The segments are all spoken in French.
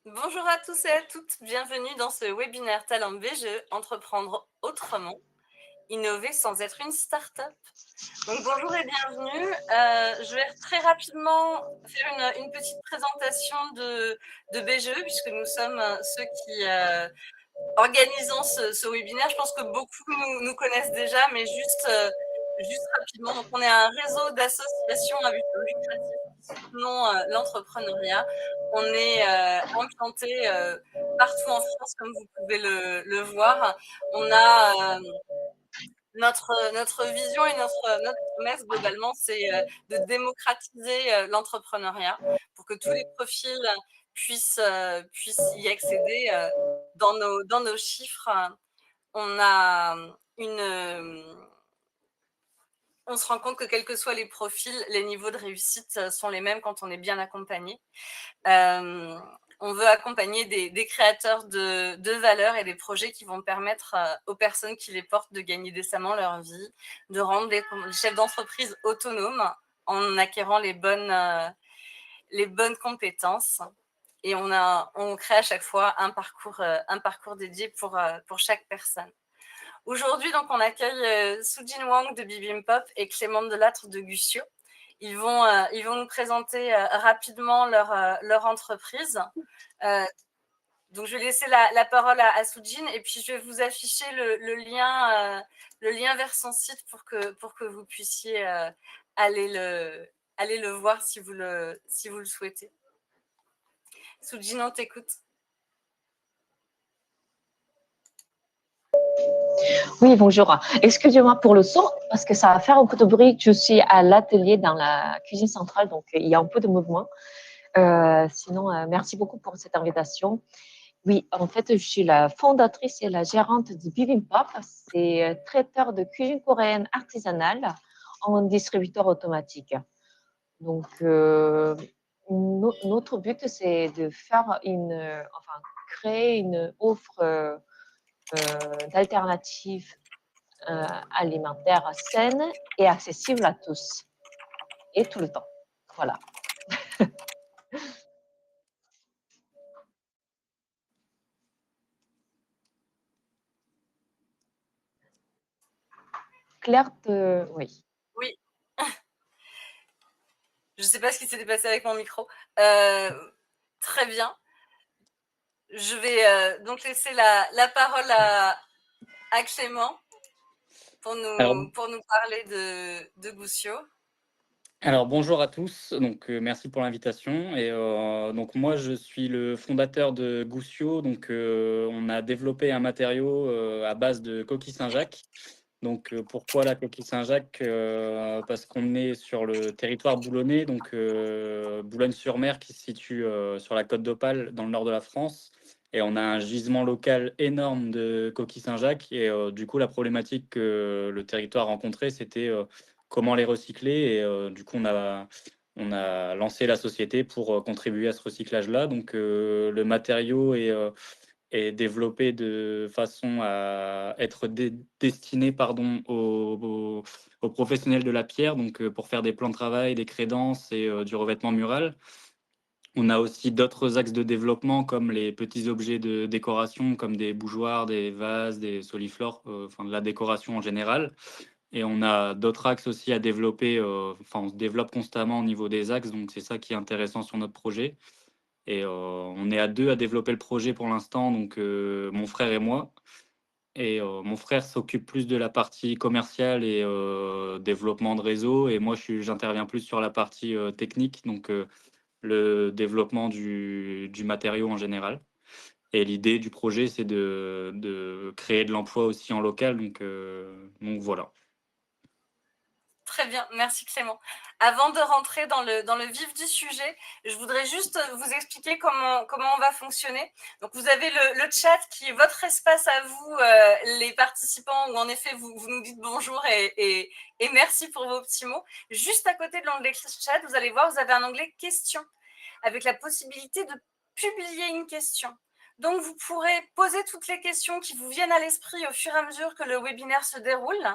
Bonjour à tous et à toutes, bienvenue dans ce webinaire Talent BGE, entreprendre autrement, innover sans être une start-up. Donc bonjour et bienvenue. Je vais très rapidement faire une petite présentation de BGE puisque nous sommes ceux qui organisons ce webinaire. Je pense que beaucoup nous connaissent déjà, mais juste rapidement. Donc on est un réseau d'associations à but non lucratif qui soutenons l'entrepreneuriat. On est implanté partout en France, comme vous pouvez le voir. On a notre vision et notre promesse globalement, c'est de démocratiser l'entrepreneuriat pour que tous les profils puissent y accéder. Dans nos chiffres, on a on se rend compte que quels que soient les profils, les niveaux de réussite sont les mêmes quand on est bien accompagné. On veut accompagner des créateurs de valeur et des projets qui vont permettre aux personnes qui les portent de gagner décemment leur vie, de rendre les chefs d'entreprise autonomes en acquérant les bonnes compétences. Et on crée à chaque fois un parcours dédié pour chaque personne. Aujourd'hui, donc, on accueille Sujin Wang de Bibimbap et Clément Delattre de Gussio. Ils vont nous présenter rapidement leur entreprise. Donc, je vais laisser la parole à Sujin et puis je vais vous afficher le lien vers son site pour que vous puissiez aller le voir si vous le souhaitez. Sujin, on t'écoute. Oui, bonjour. Excusez-moi pour le son, parce que ça va faire un peu de bruit. Je suis à l'atelier dans la cuisine centrale, donc il y a un peu de mouvement. Sinon, merci beaucoup pour cette invitation. Oui, en fait, je suis la fondatrice et la gérante de Bibimbap. C'est traiteur de cuisine coréenne artisanale en distributeur automatique. Donc, notre but, c'est de faire créer une offre d'alternatives alimentaire saine et accessible à tous et tout le temps. Voilà. Claire, oui. Oui. Je ne sais pas ce qui s'était passé avec mon micro. Très bien. Je vais donc laisser la parole à Clément pour Alors, nous parler de Gussio. alors, bonjour à tous, donc merci pour l'invitation. Et donc moi je suis le fondateur de Gussio. Donc on a développé un matériau à base de coquille Saint-Jacques. Donc pourquoi la coquille Saint-Jacques? Parce qu'on est sur le territoire boulonnais, donc Boulogne-sur-Mer qui se situe sur la côte d'Opale dans le nord de la France. Et on a un gisement local énorme de coquilles Saint-Jacques. Et du coup la problématique que le territoire rencontrait, c'était comment les recycler. Et du coup, on a lancé la société pour contribuer à ce recyclage-là. Donc, le matériau est développé de façon à être destiné pardon, aux professionnels de la pierre, donc pour faire des plans de travail, des crédences et du revêtement mural. On a aussi d'autres axes de développement comme les petits objets de décoration, comme des bougeoirs, des vases, des soliflores, enfin de la décoration en général. Et on a d'autres axes aussi à développer. Enfin, on se développe constamment au niveau des axes, donc c'est ça qui est intéressant sur notre projet. Et on est à deux à développer le projet pour l'instant, donc mon frère et moi. Et mon frère s'occupe plus de la partie commerciale et développement de réseau, et moi j'interviens plus sur la partie technique, donc le développement du matériau en général. Et l'idée du projet, c'est de créer de l'emploi aussi en local, donc voilà. Très bien, merci Clément. Avant de rentrer dans le vif du sujet, je voudrais juste vous expliquer comment on va fonctionner. Donc vous avez le chat qui est votre espace à vous, les participants, où en effet vous nous dites bonjour et merci pour vos petits mots. Juste à côté de l'onglet chat, vous allez voir, vous avez un onglet questions avec la possibilité de publier une question. Donc, vous pourrez poser toutes les questions qui vous viennent à l'esprit au fur et à mesure que le webinaire se déroule.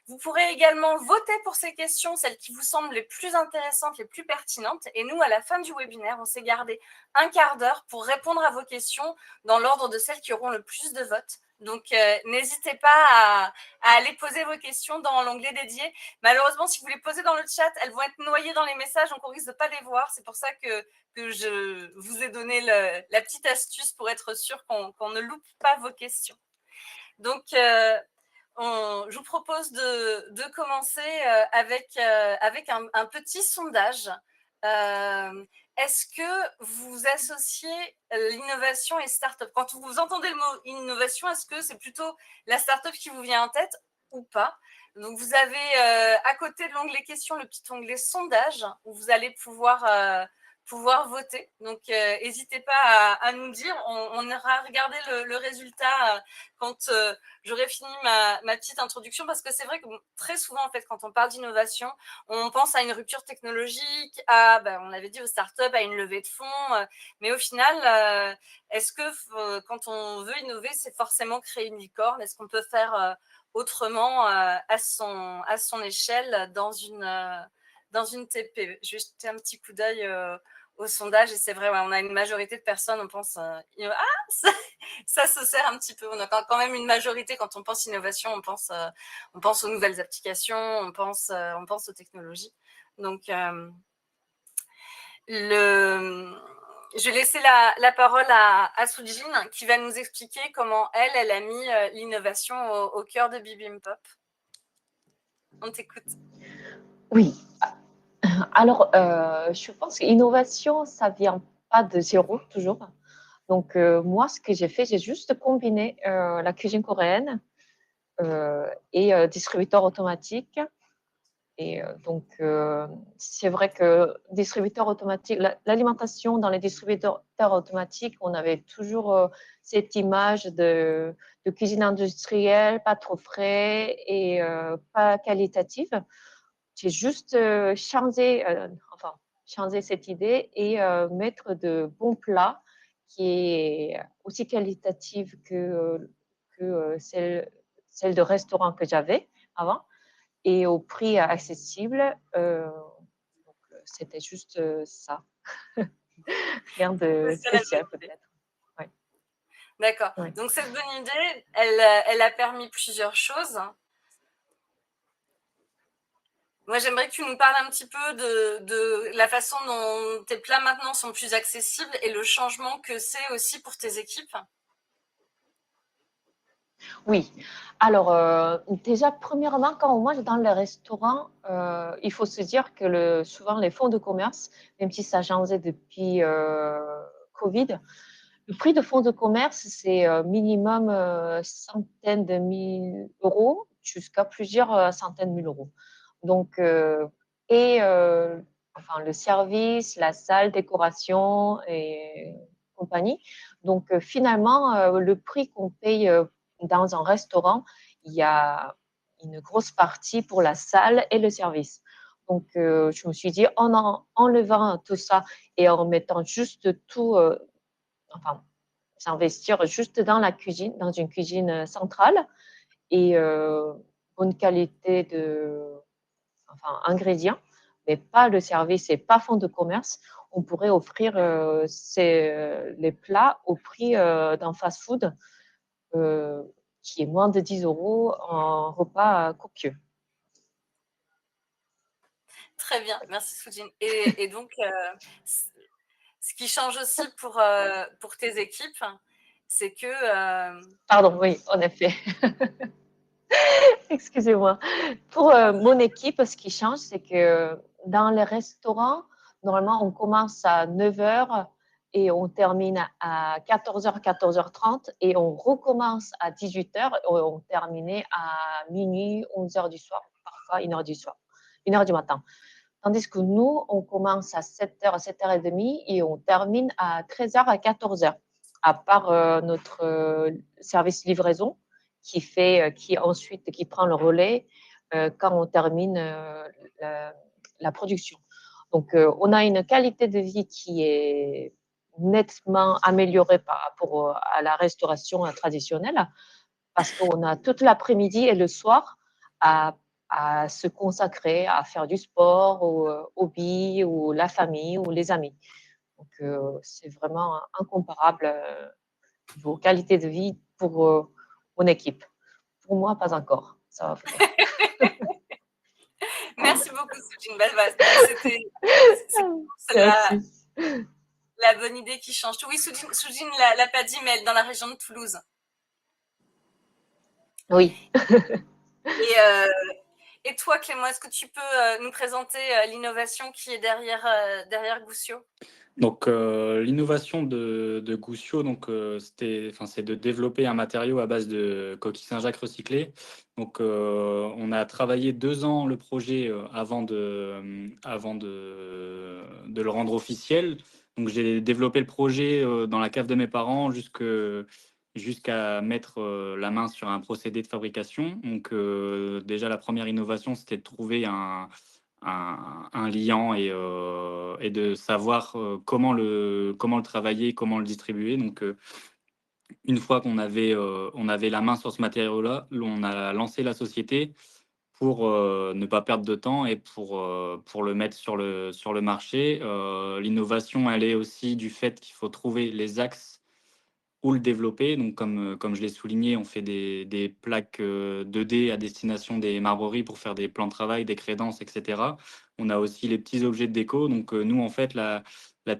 Vous pourrez également voter pour ces questions, celles qui vous semblent les plus intéressantes, les plus pertinentes. Et nous, à la fin du webinaire, on s'est gardé un quart d'heure pour répondre à vos questions dans l'ordre de celles qui auront le plus de votes. Donc, n'hésitez pas à aller poser vos questions dans l'onglet dédié. Malheureusement, si vous les posez dans le chat, elles vont être noyées dans les messages, donc on risque de ne pas les voir. C'est pour ça que je vous ai donné la petite astuce pour être sûr qu'on ne loupe pas vos questions. Donc, je vous propose de commencer avec un petit sondage. Est-ce que vous associez l'innovation et start-up? Quand vous entendez le mot innovation, est-ce que c'est plutôt la start-up qui vous vient en tête ou pas? Donc, vous avez à côté de l'onglet questions le petit onglet sondage où vous allez pouvoir voter. Donc, n'hésitez pas à nous dire. On ira regarder le résultat quand j'aurai fini ma petite introduction, parce que c'est vrai que très souvent, en fait, quand on parle d'innovation, on pense à une rupture technologique, on avait dit aux startups, à une levée de fonds, mais au final, est-ce que quand on veut innover, c'est forcément créer une licorne? Est-ce qu'on peut faire autrement à son échelle dans une TP? Je vais jeter un petit coup d'œil au sondage, et c'est vrai, on a une majorité de personnes, on pense ça se sert un petit peu. On a quand même une majorité, quand on pense innovation, on pense aux nouvelles applications, on pense aux technologies. Donc, je vais laisser la parole à Soojin, qui va nous expliquer comment elle a mis l'innovation au cœur de Bibimbap. On t'écoute. Oui. Alors, je pense que l'innovation, ça vient pas de zéro, toujours. Donc, moi, ce que j'ai fait, j'ai juste combiné la cuisine coréenne et distributeur automatique. Et donc, c'est vrai que distributeur automatique, l'alimentation dans les distributeurs automatiques, on avait toujours cette image de cuisine industrielle, pas trop frais et pas qualitative. J'ai juste changer cette idée et mettre de bons plats qui est aussi qualitative que celle de restaurant que j'avais avant et au prix accessible. Donc, c'était juste ça. Rien de spécial peut-être. Ouais. D'accord. Ouais. Donc, cette bonne idée, elle a permis plusieurs choses. Moi, j'aimerais que tu nous parles un petit peu de la façon dont tes plats maintenant sont plus accessibles et le changement que c'est aussi pour tes équipes. Oui. Alors, déjà, premièrement, quand on mange dans les restaurants, il faut se dire que souvent les fonds de commerce, même si ça a changé depuis Covid, le prix de fonds de commerce, c'est minimum centaines de mille euros jusqu'à plusieurs centaines de mille euros. Donc, enfin, le service, la salle, décoration et compagnie. Donc, finalement, le prix qu'on paye dans un restaurant, il y a une grosse partie pour la salle et le service. Donc, je me suis dit, en enlevant tout ça et en mettant juste tout, enfin, s'investir juste dans la cuisine, dans une cuisine centrale et bonne qualité ingrédients, mais pas le service et pas fonds de commerce, on pourrait offrir les plats au prix d'un fast-food qui est moins de 10 euros en repas copieux. Très bien, merci Soojin. Et donc, ce qui change aussi pour tes équipes, c'est que… Pardon, oui, en effet. Excusez-moi. Pour mon équipe, ce qui change, c'est que dans les restaurants, normalement, on commence à 9 h et on termine à 14 h, 14 h 30 et on recommence à 18 h et on termine à minuit, 11 h du soir, parfois 1 h du soir, 1 h du matin. Tandis que nous, on commence à 7 h, 7 h 30 et on termine à 13 h à 14 h, à part notre service livraison qui ensuite qui prend le relais quand on termine la production. Donc, on a une qualité de vie qui est nettement amélioré par rapport à la restauration traditionnelle, parce qu'on a toute l'après-midi et le soir à se consacrer à faire du sport, au hobby, ou la famille, ou les amis. Donc, c'est vraiment incomparable niveau qualité de vie pour mon équipe. Pour moi, pas encore. Ça va venir. Merci beaucoup, Soujine. C'est Merci. la bonne idée qui change tout. Oui, Soujine l'a pas dit, mais elle est dans la région de Toulouse. Oui. Et toi, Clément, est-ce que tu peux nous présenter l'innovation qui est derrière Goussio? Donc, l'innovation de Goussio, donc, c'est de développer un matériau à base de coquilles Saint-Jacques recyclées. Donc, on a travaillé 2 ans le projet avant de le rendre officiel. Donc, j'ai développé le projet dans la cave de mes parents jusqu'à mettre la main sur un procédé de fabrication. Donc, déjà, la première innovation, c'était de trouver un liant et de savoir comment le travailler, comment le distribuer. Donc, une fois on avait la main sur ce matériau-là, on a lancé la société pour ne pas perdre de temps et pour le mettre sur le marché. L'innovation, elle est aussi du fait qu'il faut trouver les axes ou le développer. Donc, comme je l'ai souligné, on fait des plaques 2D à destination des marbreries pour faire des plans de travail, des crédences, etc. On a aussi les petits objets de déco. Donc, nous, en fait, la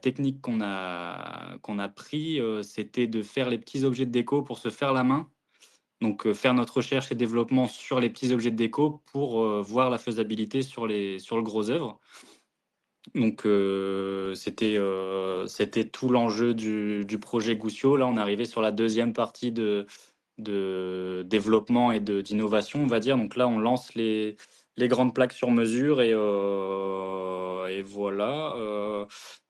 technique qu'on a pris, c'était de faire les petits objets de déco pour se faire la main. Donc, faire notre recherche et développement sur les petits objets de déco pour voir la faisabilité sur le gros œuvre. Donc, c'était tout l'enjeu du projet Goussio. Là, on est arrivé sur la deuxième partie de développement et d'innovation, on va dire. Donc là, on lance les grandes plaques sur mesure et voilà.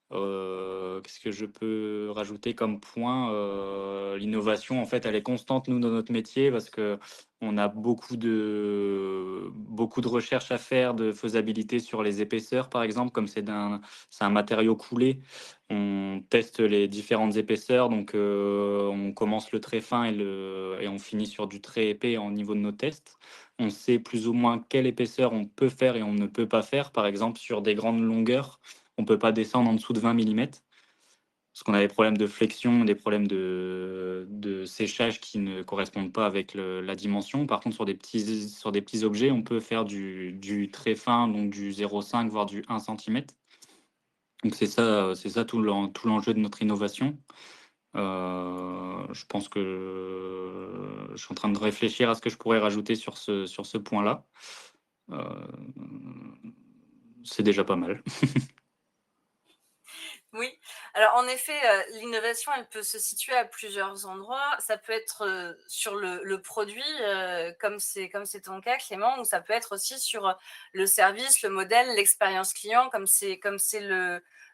Qu'est-ce que je peux rajouter comme point? L'innovation, en fait, elle est constante, nous, dans notre métier, parce que on a beaucoup de recherches à faire, de faisabilité sur les épaisseurs, par exemple, comme c'est un matériau coulé. On teste les différentes épaisseurs, donc on commence le très fin et on finit sur du très épais au niveau de nos tests. On sait plus ou moins quelle épaisseur on peut faire et on ne peut pas faire. Par exemple, sur des grandes longueurs, on peut pas descendre en dessous de 20 millimètres parce qu'on a des problèmes de flexion, des problèmes de séchage qui ne correspondent pas avec la dimension. Par contre, sur des petits objets, on peut faire du très fin, donc du 0,5 voire du 1 centimètre. Donc c'est ça tout tout l'enjeu de notre innovation. Je pense que je suis en train de réfléchir à ce que je pourrais rajouter sur ce point-là. C'est déjà pas mal. Oui, alors en effet, l'innovation, elle peut se situer à plusieurs endroits. Ça peut être sur le produit, comme c'est ton cas, Clément, ou ça peut être aussi sur le service, le modèle, l'expérience client, comme c'est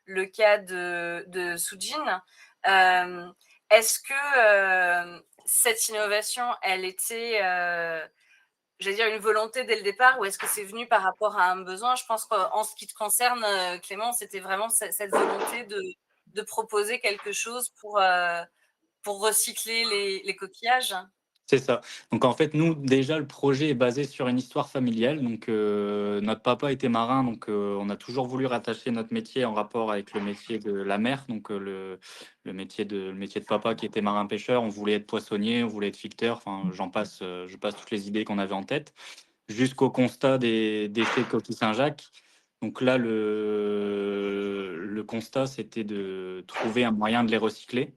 le cas de Soujine. Est-ce que cette innovation, elle était j'allais dire une volonté dès le départ, ou est-ce que c'est venu par rapport à un besoin? Je pense qu'en ce qui te concerne, Clément, c'était vraiment cette volonté de proposer quelque chose pour recycler les coquillages. C'est ça. Donc en fait, nous, déjà, le projet est basé sur une histoire familiale. Donc notre papa était marin, donc on a toujours voulu rattacher notre métier en rapport avec le métier de la mer, donc le métier de papa qui était marin-pêcheur. On voulait être poissonnier, on voulait être ficteur. Enfin, je passe toutes les idées qu'on avait en tête, jusqu'au constat des déchets de coquilles Saint-Jacques. Donc là, le constat, c'était de trouver un moyen de les recycler.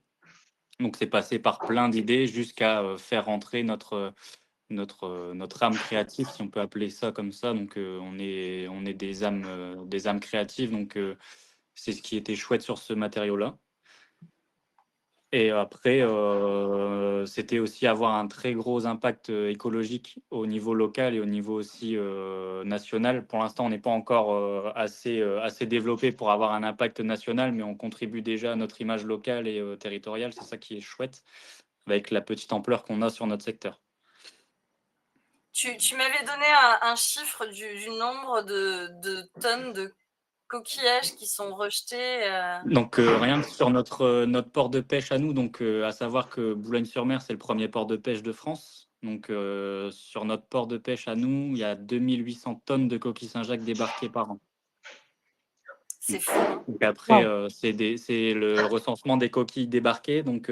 Donc c'est passé par plein d'idées jusqu'à faire rentrer notre âme créative, si on peut appeler ça comme ça. Donc on est des âmes créatives. Donc c'est ce qui était chouette sur ce matériau-là. Et après, c'était aussi avoir un très gros impact écologique au niveau local et au niveau aussi national. Pour l'instant, on n'est pas encore assez développé pour avoir un impact national, mais on contribue déjà à notre image locale et territoriale. C'est ça qui est chouette avec la petite ampleur qu'on a sur notre secteur. Tu m'avais donné un chiffre du nombre de tonnes de coquillages qui sont rejetés. Donc, rien que sur notre port de pêche à nous, donc à savoir que Boulogne-sur-Mer, c'est le premier port de pêche de France. Donc, sur notre port de pêche à nous, il y a 2800 tonnes de coquilles Saint-Jacques débarquées par an. C'est fou, hein. Donc après, Wow. c'est le recensement des coquilles débarquées. Donc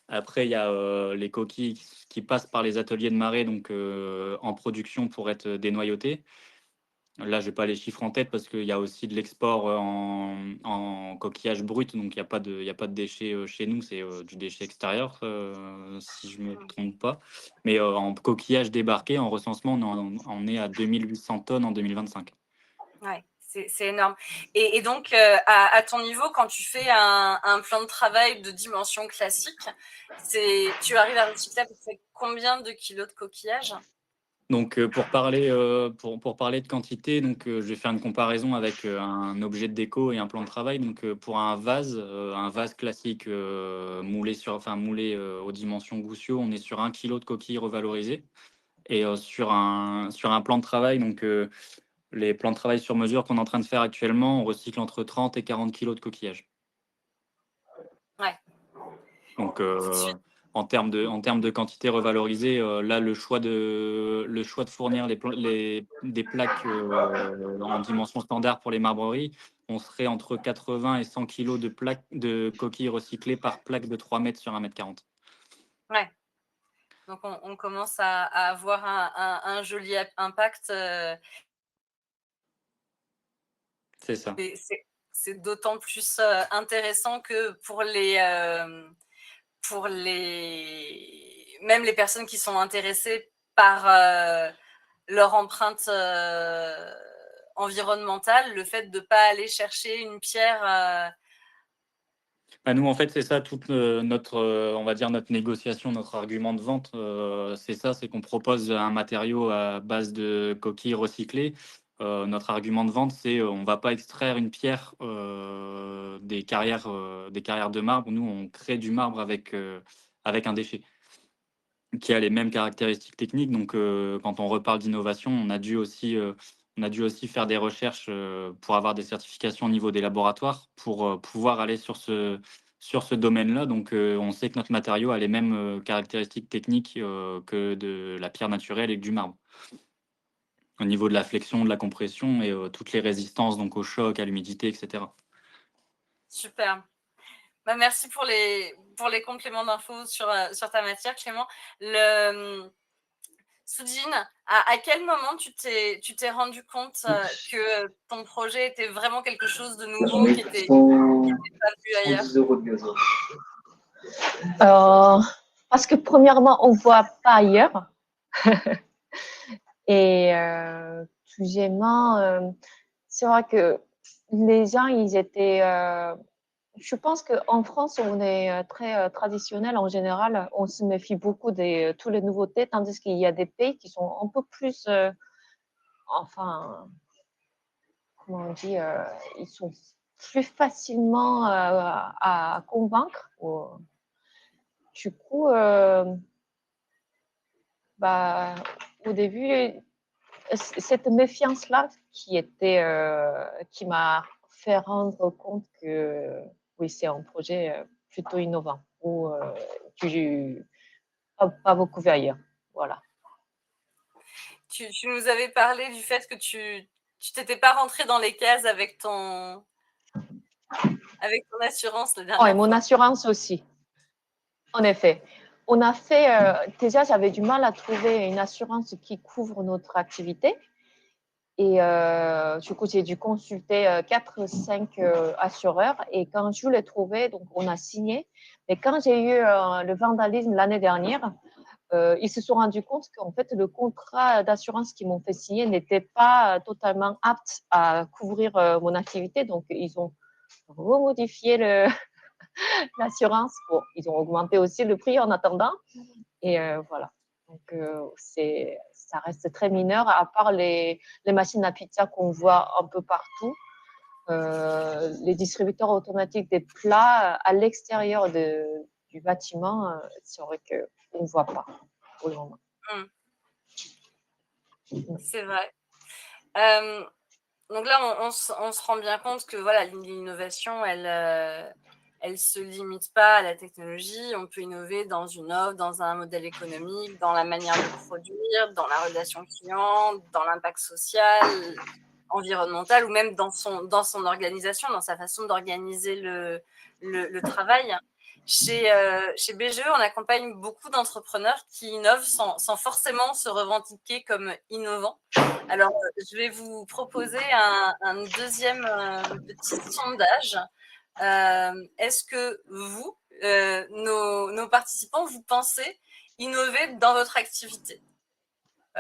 après, il y a les coquilles qui passent par les ateliers de marée, donc en production pour être dénoyautées. Là, je n'ai pas les chiffres en tête parce qu'il y a aussi de l'export en coquillage brut, donc il y a pas de déchets chez nous, c'est du déchet extérieur, si je me trompe pas. Mais en coquillage débarqué, en recensement, on est à 2800 tonnes en 2025. Ouais, c'est énorme. Et donc, à ton niveau, quand tu fais un plan de travail de dimension classique, tu arrives à recycler à peu près combien de kilos de coquillages? Donc, pour parler de quantité, donc, je vais faire une comparaison avec un objet de déco et un plan de travail. Donc, pour un vase classique moulé aux dimensions Goussio, on est sur 1 kilo de coquilles revalorisées. Et sur un plan de travail, donc les plans de travail sur mesure qu'on est en train de faire actuellement, on recycle entre 30 et 40 kilos de coquillages. Ouais, Donc, tout de suite. en termes de quantité revalorisée, là, le choix de fournir des plaques en dimension standard pour les marbreries, on serait entre 80 et 100 kilos de coquilles recyclées par plaque de 3 mètres sur 1 mètre 40. Ouais. Donc, on commence à avoir un joli impact. C'est ça. Et c'est d'autant plus intéressant que même les personnes qui sont intéressées par leur empreinte environnementale, le fait de ne pas aller chercher une pierre. Bah, nous, en fait, c'est ça toute notre, on va dire notre négociation, notre argument de vente, c'est ça, c'est qu'on propose un matériau à base de coquilles recyclées. Notre argument de vente, c'est on va pas extraire une pierre des carrières de marbre. Nous, on crée du marbre avec un déchet qui a les mêmes caractéristiques techniques. Donc, quand on reparle d'innovation, on a dû aussi faire des recherches pour avoir des certifications au niveau des laboratoires pour pouvoir aller sur ce domaine-là. Donc, on sait que notre matériau a les mêmes caractéristiques techniques que de la pierre naturelle et que du marbre. Au niveau de la flexion, de la compression et toutes les résistances donc au choc, à l'humidité, etc. Super. Bah, merci pour les compléments d'infos sur ta matière, Clément. Soudine, à quel moment tu t'es rendu compte que ton projet était vraiment quelque chose de nouveau qui était pas vu ailleurs? 110 € de gazole. Parce que premièrement, on ne voit pas ailleurs. Et deuxièmement, c'est vrai que les gens, ils étaient. Je pense qu'en France, on est très traditionnel en général. On se méfie beaucoup de toutes les nouveautés, tandis qu'il y a des pays qui sont un peu plus, enfin, comment on dit, ils sont plus facilement à convaincre. Du coup, bah, au début, cette méfiance-là qui m'a fait rendre compte que oui, c'est un projet plutôt innovant ou pas beaucoup vu ailleurs. Voilà. Tu nous avais parlé du fait que tu t'étais pas rentré dans les cases avec ton assurance la Oh, et dernière mon fois. assurance aussi, en effet. On a fait, déjà, j'avais du mal à trouver une assurance qui couvre notre activité. Et du coup, j'ai dû consulter 4 5 assureurs. Et quand je l'ai trouvé, donc on a signé. Mais quand j'ai eu le vandalisme l'année dernière, ils se sont rendus compte qu'en fait, le contrat d'assurance qu'ils m'ont fait signer n'était pas totalement apte à couvrir mon activité. Donc, ils ont remodifié l'assurance. Bon, ils ont augmenté aussi le prix en attendant. Et voilà. Donc, ça reste très mineur, à part les machines à pizza qu'on voit un peu partout. Les distributeurs automatiques des plats à l'extérieur du bâtiment, c'est vrai qu'on ne voit pas pour le moment. C'est vrai. Euh, Donc là, on se rend bien compte que voilà, l'innovation, elle se limite pas à la technologie. On peut innover dans une offre, dans un modèle économique, dans la manière de produire, dans la relation client, dans l'impact social, environnemental, ou même dans son organisation, dans sa façon d'organiser le travail. Chez BGE, on accompagne beaucoup d'entrepreneurs qui innovent sans forcément se revendiquer comme innovants. Alors, je vais vous proposer un deuxième petit sondage. Est-ce que vous, nos participants, vous pensez innover dans votre activité?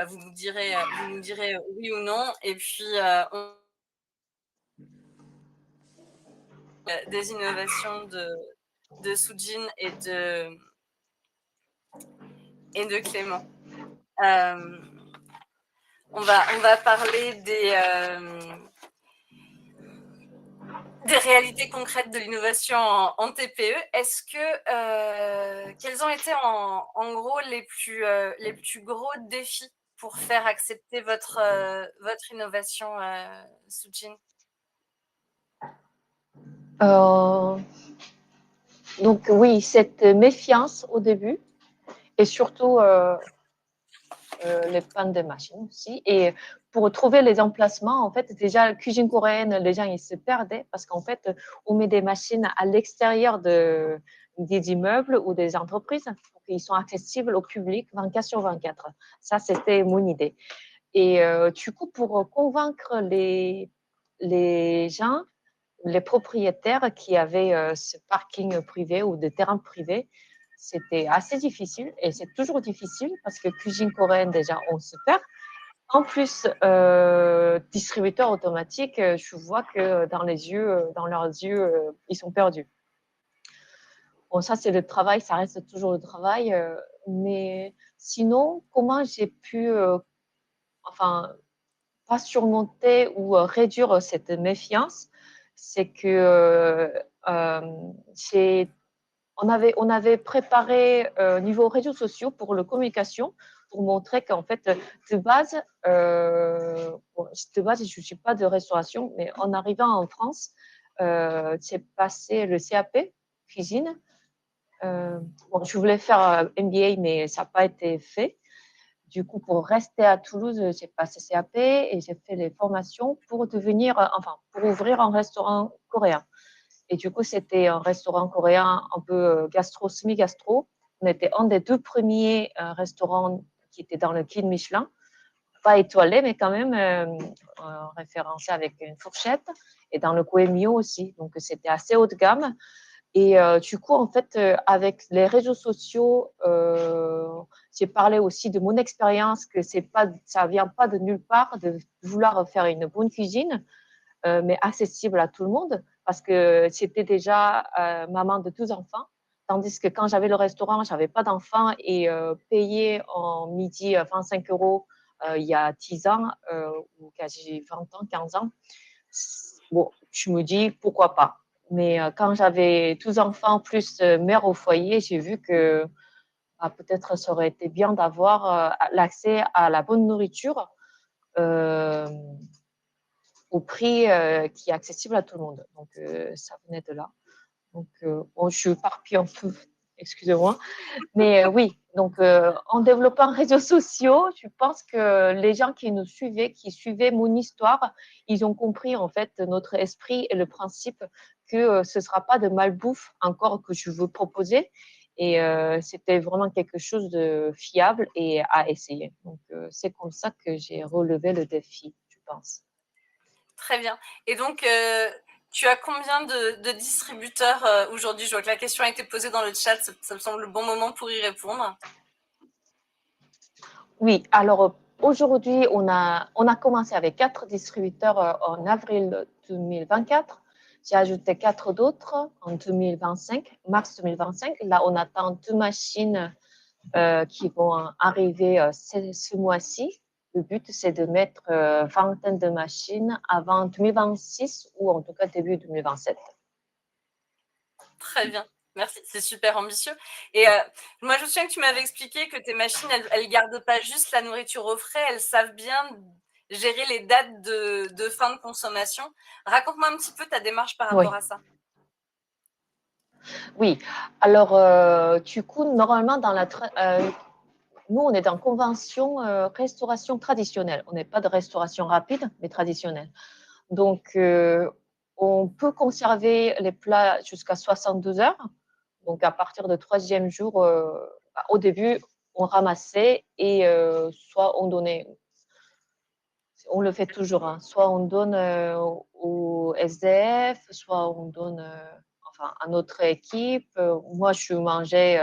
Vous nous direz oui ou non, et puis des innovations de Soujin et de Clément. On va parler des réalités concrètes de l'innovation en TPE. Est-ce que quels ont été en gros les plus gros défis pour faire accepter votre innovation, Soujin? Donc oui, cette méfiance au début et surtout les pannes de machines aussi. Et pour trouver les emplacements, en fait, déjà, la cuisine coréenne, les gens, ils se perdaient parce qu'en fait, on met des machines à l'extérieur des immeubles ou des entreprises pour qu'ils soient accessibles au public 24/24. Ça, c'était mon idée. Et du coup, pour convaincre les gens, les propriétaires qui avaient ce parking privé ou des terrains privés, c'était assez difficile et c'est toujours difficile parce que cuisine coréenne, déjà, on se perd. En plus, distributeur automatique, je vois que dans leurs yeux, ils sont perdus. Bon, ça, c'est le travail, ça reste toujours le travail. Mais sinon, comment j'ai pu, enfin, pas surmonter ou réduire cette méfiance, c'est que on avait préparé niveau réseaux sociaux pour la communication pour montrer qu'en fait, de base, je ne suis pas de restauration, mais en arrivant en France, j'ai passé le CAP cuisine. Bon, je voulais faire MBA, mais ça n'a pas été fait. Du coup, pour rester à Toulouse, j'ai passé CAP et j'ai fait les formations pour pour ouvrir un restaurant coréen. Et du coup, c'était un restaurant coréen un peu gastro, semi-gastro. On était un des deux premiers restaurants qui étaient dans le guide Michelin. Pas étoilé, mais quand même référencé avec une fourchette. Et dans le Goemio aussi. Donc, c'était assez haut de gamme. Et du coup, en fait, avec les réseaux sociaux, j'ai parlé aussi de mon expérience, que ça vient pas de nulle part de vouloir faire une bonne cuisine, mais accessible à tout le monde, parce que j'étais déjà maman de 12 enfants, tandis que quand j'avais le restaurant, j'avais pas d'enfants et payer en midi 25 € il y a 10 ans, ou quasi 20 ans, 15 ans, bon, je me dis pourquoi pas. Mais quand j'avais 12 enfants plus mère au foyer, j'ai vu que peut-être ça aurait été bien d'avoir l'accès à la bonne nourriture euh, au prix qui est accessible à tout le monde. Donc, ça venait de là. Donc, bon, je parpille un peu, excusez-moi. Mais oui, donc en développant les réseaux sociaux, je pense que les gens qui nous suivaient, qui suivaient mon histoire, ils ont compris en fait notre esprit et le principe que ce ne sera pas de malbouffe encore que je veux proposer. Et c'était vraiment quelque chose de fiable et à essayer. Donc, c'est comme ça que j'ai relevé le défi, je pense. Très bien. Et donc, tu as combien de distributeurs aujourd'hui? Je vois que la question a été posée dans le chat, ça me semble le bon moment pour y répondre. Oui, alors aujourd'hui, on a commencé avec 4 distributeurs en avril 2024. J'ai ajouté 4 d'autres en 2025, mars 2025. Là, on attend 2 machines qui vont arriver ce mois-ci. Le but, c'est de mettre vingtaine de machines avant 2026 ou en tout cas début 2027. Très bien. Merci, c'est super ambitieux. Et moi, je me souviens que tu m'avais expliqué que tes machines, elles gardent pas juste la nourriture au frais, elles savent bien gérer les dates de fin de consommation. Raconte-moi un petit peu ta démarche par Oui, rapport à ça. oui. Alors, du coup, normalement, nous, on est en convention restauration traditionnelle. On n'est pas de restauration rapide, mais traditionnelle. Donc, on peut conserver les plats jusqu'à 72 heures. Donc, à partir du troisième jour, au début, on ramassait et soit on donnait, on le fait toujours, hein, soit on donne au SDF, soit on donne enfin, à notre équipe. Moi, je mangeais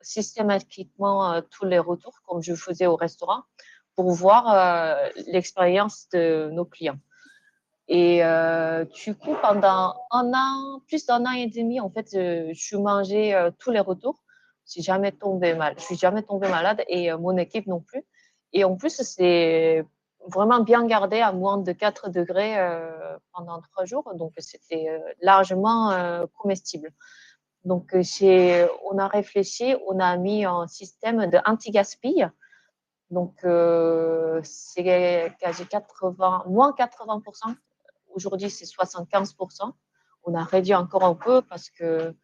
systématiquement tous les retours, comme je faisais au restaurant, pour voir l'expérience de nos clients. Et du coup, pendant un an, plus d'un an et demi, en fait, je mangeais tous les retours. Je suis jamais tombée malade et mon équipe non plus. Et en plus, c'est vraiment bien gardé à moins de 4 degrés pendant 3 jours. Donc, c'était largement comestible. Donc, on a réfléchi, on a mis un système de anti-gaspille. Donc, c'est quasi 80, moins 80%. Aujourd'hui, c'est 75%. On a réduit encore un peu parce que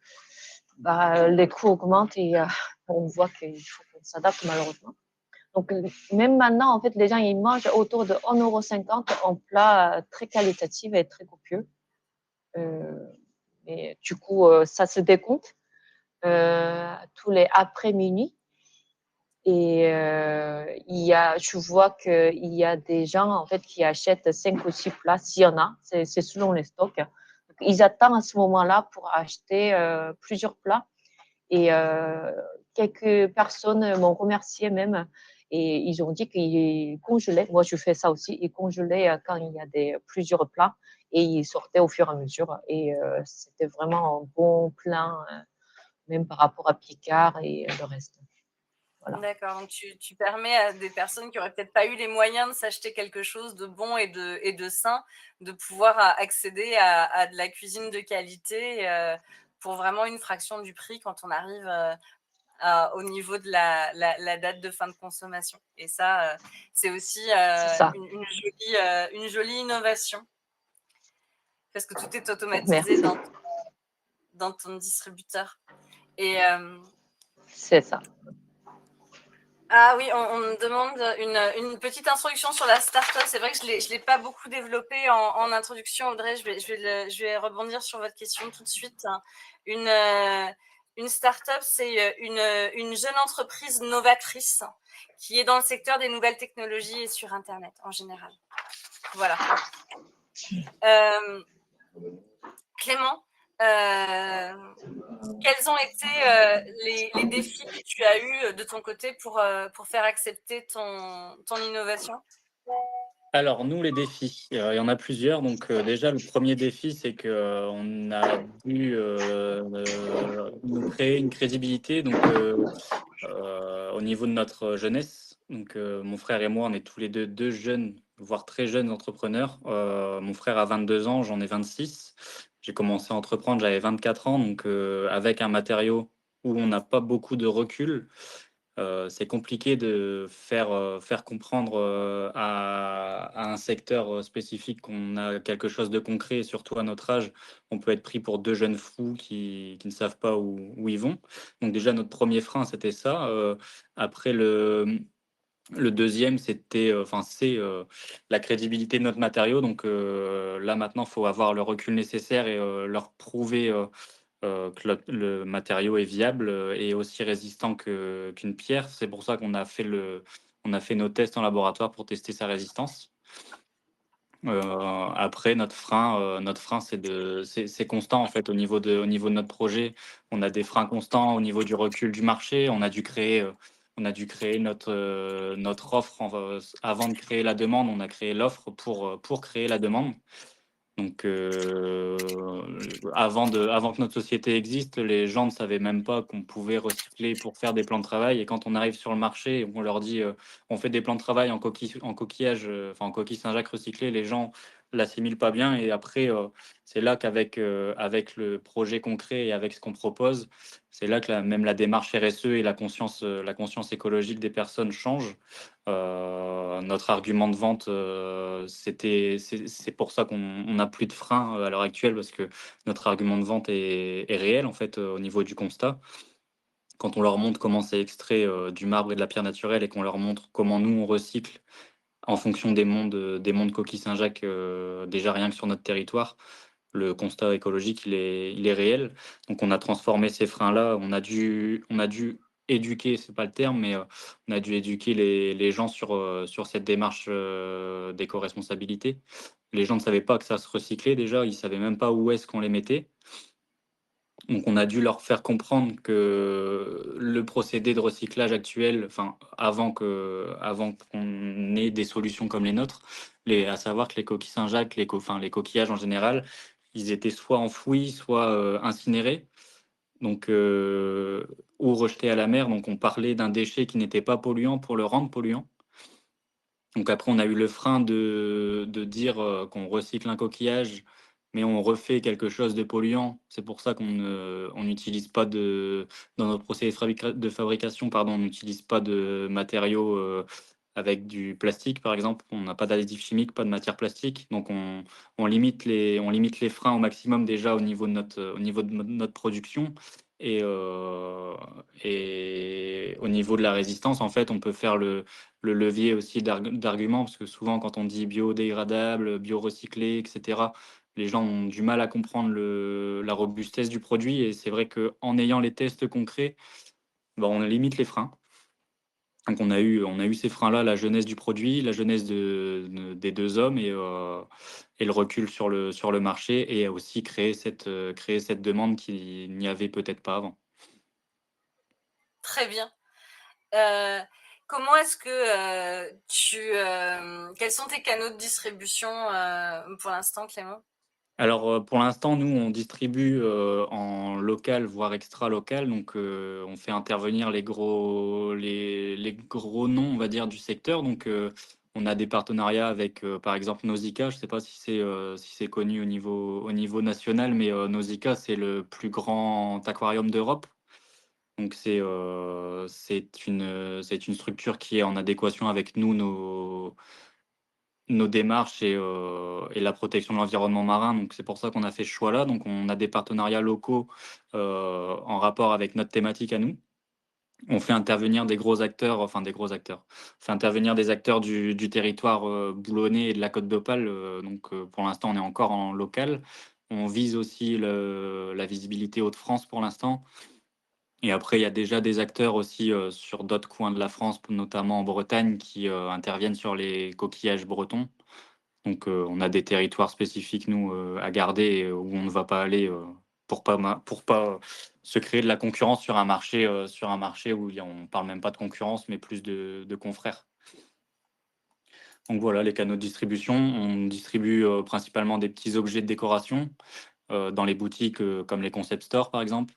les coûts augmentent et on voit qu'il faut qu'on s'adapte malheureusement. Donc, même maintenant, en fait, les gens, ils mangent autour de 1,50 € en plat très qualitatif et très copieux. Et du coup, ça se décompte tous les après minuit. Et je vois qu'il y a des gens en fait qui achètent 5 ou 6 plats, s'il y en a, c'est selon les stocks. Donc, ils attendent à ce moment-là pour acheter plusieurs plats. Et quelques personnes m'ont remercié même. Et ils ont dit qu'ils congelaient. Moi, je fais ça aussi. Ils congelaient quand il y a plusieurs plats et ils sortaient au fur et à mesure. Et c'était vraiment un bon plein, même par rapport à Picard et le reste. Voilà. D'accord, donc tu permets à des personnes qui auraient peut-être pas eu les moyens de s'acheter quelque chose de bon et de sain, de pouvoir accéder à de la cuisine de qualité pour vraiment une fraction du prix quand on arrive au niveau de la date de fin de consommation. Et ça, c'est aussi C'est ça. une jolie innovation parce que tout est automatisé Merci. dans ton distributeur. Et C'est ça. ah oui, on me demande une petite introduction sur la start-up. C'est vrai que je l'ai pas beaucoup développé en introduction, Audrey. Je vais rebondir sur votre question tout de suite. Une, euh, une start-up, c'est une jeune entreprise novatrice qui est dans le secteur des nouvelles technologies et sur Internet en général. Voilà. Clément, quels ont été les défis que tu as eus de ton côté pour faire accepter ton innovation? Alors, nous, les défis, il y en a plusieurs. Donc, déjà, le premier défi, c'est qu'on a dû nous créer une crédibilité au niveau de notre jeunesse. Donc, mon frère et moi, on est tous les deux jeunes, voire très jeunes entrepreneurs. Mon frère a 22 ans, j'en ai 26. J'ai commencé à entreprendre, j'avais 24 ans. Donc, avec un matériau où on n'a pas beaucoup de recul, c'est compliqué de faire comprendre à un secteur spécifique qu'on a quelque chose de concret, et surtout à notre âge, on peut être pris pour deux jeunes fous qui ne savent pas où ils vont. Donc déjà, notre premier frein, c'était ça. Après, le deuxième, c'est la crédibilité de notre matériau. Donc là, maintenant, il faut avoir le recul nécessaire et leur prouver que le matériau est viable et aussi résistant qu'une pierre. C'est pour ça on a fait nos tests en laboratoire pour tester sa résistance. Après, notre frein, c'est constant en fait au niveau de notre projet. On a des freins constants au niveau du recul du marché. On a dû créer notre offre avant de créer la demande. On a créé l'offre pour créer la demande. Donc, avant que notre société existe, les gens ne savaient même pas qu'on pouvait recycler pour faire des plans de travail. Et quand on arrive sur le marché, on leur dit on fait des plans de travail en coquillage, enfin en coquille Saint-Jacques recyclé. Les gens l'assimilent pas bien. Et après, c'est là qu'avec avec le projet concret et avec ce qu'on propose, c'est là que même la démarche RSE et la conscience écologique des personnes change. Notre argument de vente, c'est pour ça qu'on n'a plus de frein à l'heure actuelle, parce que notre argument de vente est réel en fait au niveau du constat. Quand on leur montre comment c'est extrait du marbre et de la pierre naturelle, et qu'on leur montre comment nous on recycle en fonction des mondes coquilles Saint-Jacques, déjà rien que sur notre territoire, le constat écologique, il est réel. Donc on a transformé ces freins-là, on a dû éduquer, c'est pas le terme, mais on a dû éduquer les gens sur cette démarche d'éco-responsabilité. Les gens ne savaient pas que ça se recyclait déjà, ils savaient même pas où est-ce qu'on les mettait. Donc on a dû leur faire comprendre que le procédé de recyclage actuel, enfin avant qu'on ait des solutions comme les nôtres, à savoir que les coquilles Saint-Jacques, enfin les coquillages en général, ils étaient soit enfouis, soit incinérés, donc ou rejetés à la mer. Donc on parlait d'un déchet qui n'était pas polluant pour le rendre polluant. Donc après, on a eu le frein de dire qu'on recycle un coquillage, mais on refait quelque chose de polluant. C'est pour ça on n'utilise pas dans notre procédé de fabrication, pardon, on n'utilise pas de matériaux avec du plastique, par exemple. On n'a pas d'additifs chimiques, pas de matière plastique. Donc on limite les freins au maximum déjà au niveau de notre production. Et au niveau de la résistance, en fait, on peut faire le levier aussi d'arguments, parce que souvent quand on dit biodégradable, biorecyclé, etc., les gens ont du mal à comprendre la robustesse du produit. Et c'est vrai qu'en ayant les tests concrets, bah, on limite les freins. Donc on a eu ces freins-là, la jeunesse du produit, la jeunesse des deux hommes, et le recul sur le marché, et aussi créer cette demande qu'il n'y avait peut-être pas avant. Très bien. Heu, Comment est-ce que, quels sont tes canaux de distribution, pour l'instant, Clément? Alors, pour l'instant, nous, on distribue, en local, voire extra local. Donc, on fait intervenir les gros noms, on va dire, du secteur. Donc, on a des partenariats avec, par exemple, Nausicaa. Je ne sais pas si c'est connu au niveau national, mais, Nausicaa, c'est le plus grand aquarium d'Europe. Donc c'est une structure qui est en adéquation avec nous, nos démarches, et la protection de l'environnement marin. Donc c'est pour ça qu'on a fait ce choix-là. Donc on a des partenariats locaux en rapport avec notre thématique à nous. On fait intervenir des gros acteurs, enfin des gros acteurs. On fait intervenir des acteurs du territoire boulonnais et de la Côte d'Opale. Donc pour l'instant, on est encore en local. On vise aussi la visibilité Hauts-de-France pour l'instant. Et après, il y a déjà des acteurs aussi sur d'autres coins de la France, notamment en Bretagne, qui interviennent sur les coquillages bretons. Donc, on a des territoires spécifiques, nous, à garder, et où on ne va pas aller pour pas se créer de la concurrence sur un marché où on parle même pas de concurrence, mais plus de confrères. Donc voilà, les canaux de distribution. On distribue principalement des petits objets de décoration dans les boutiques comme les concept stores, par exemple.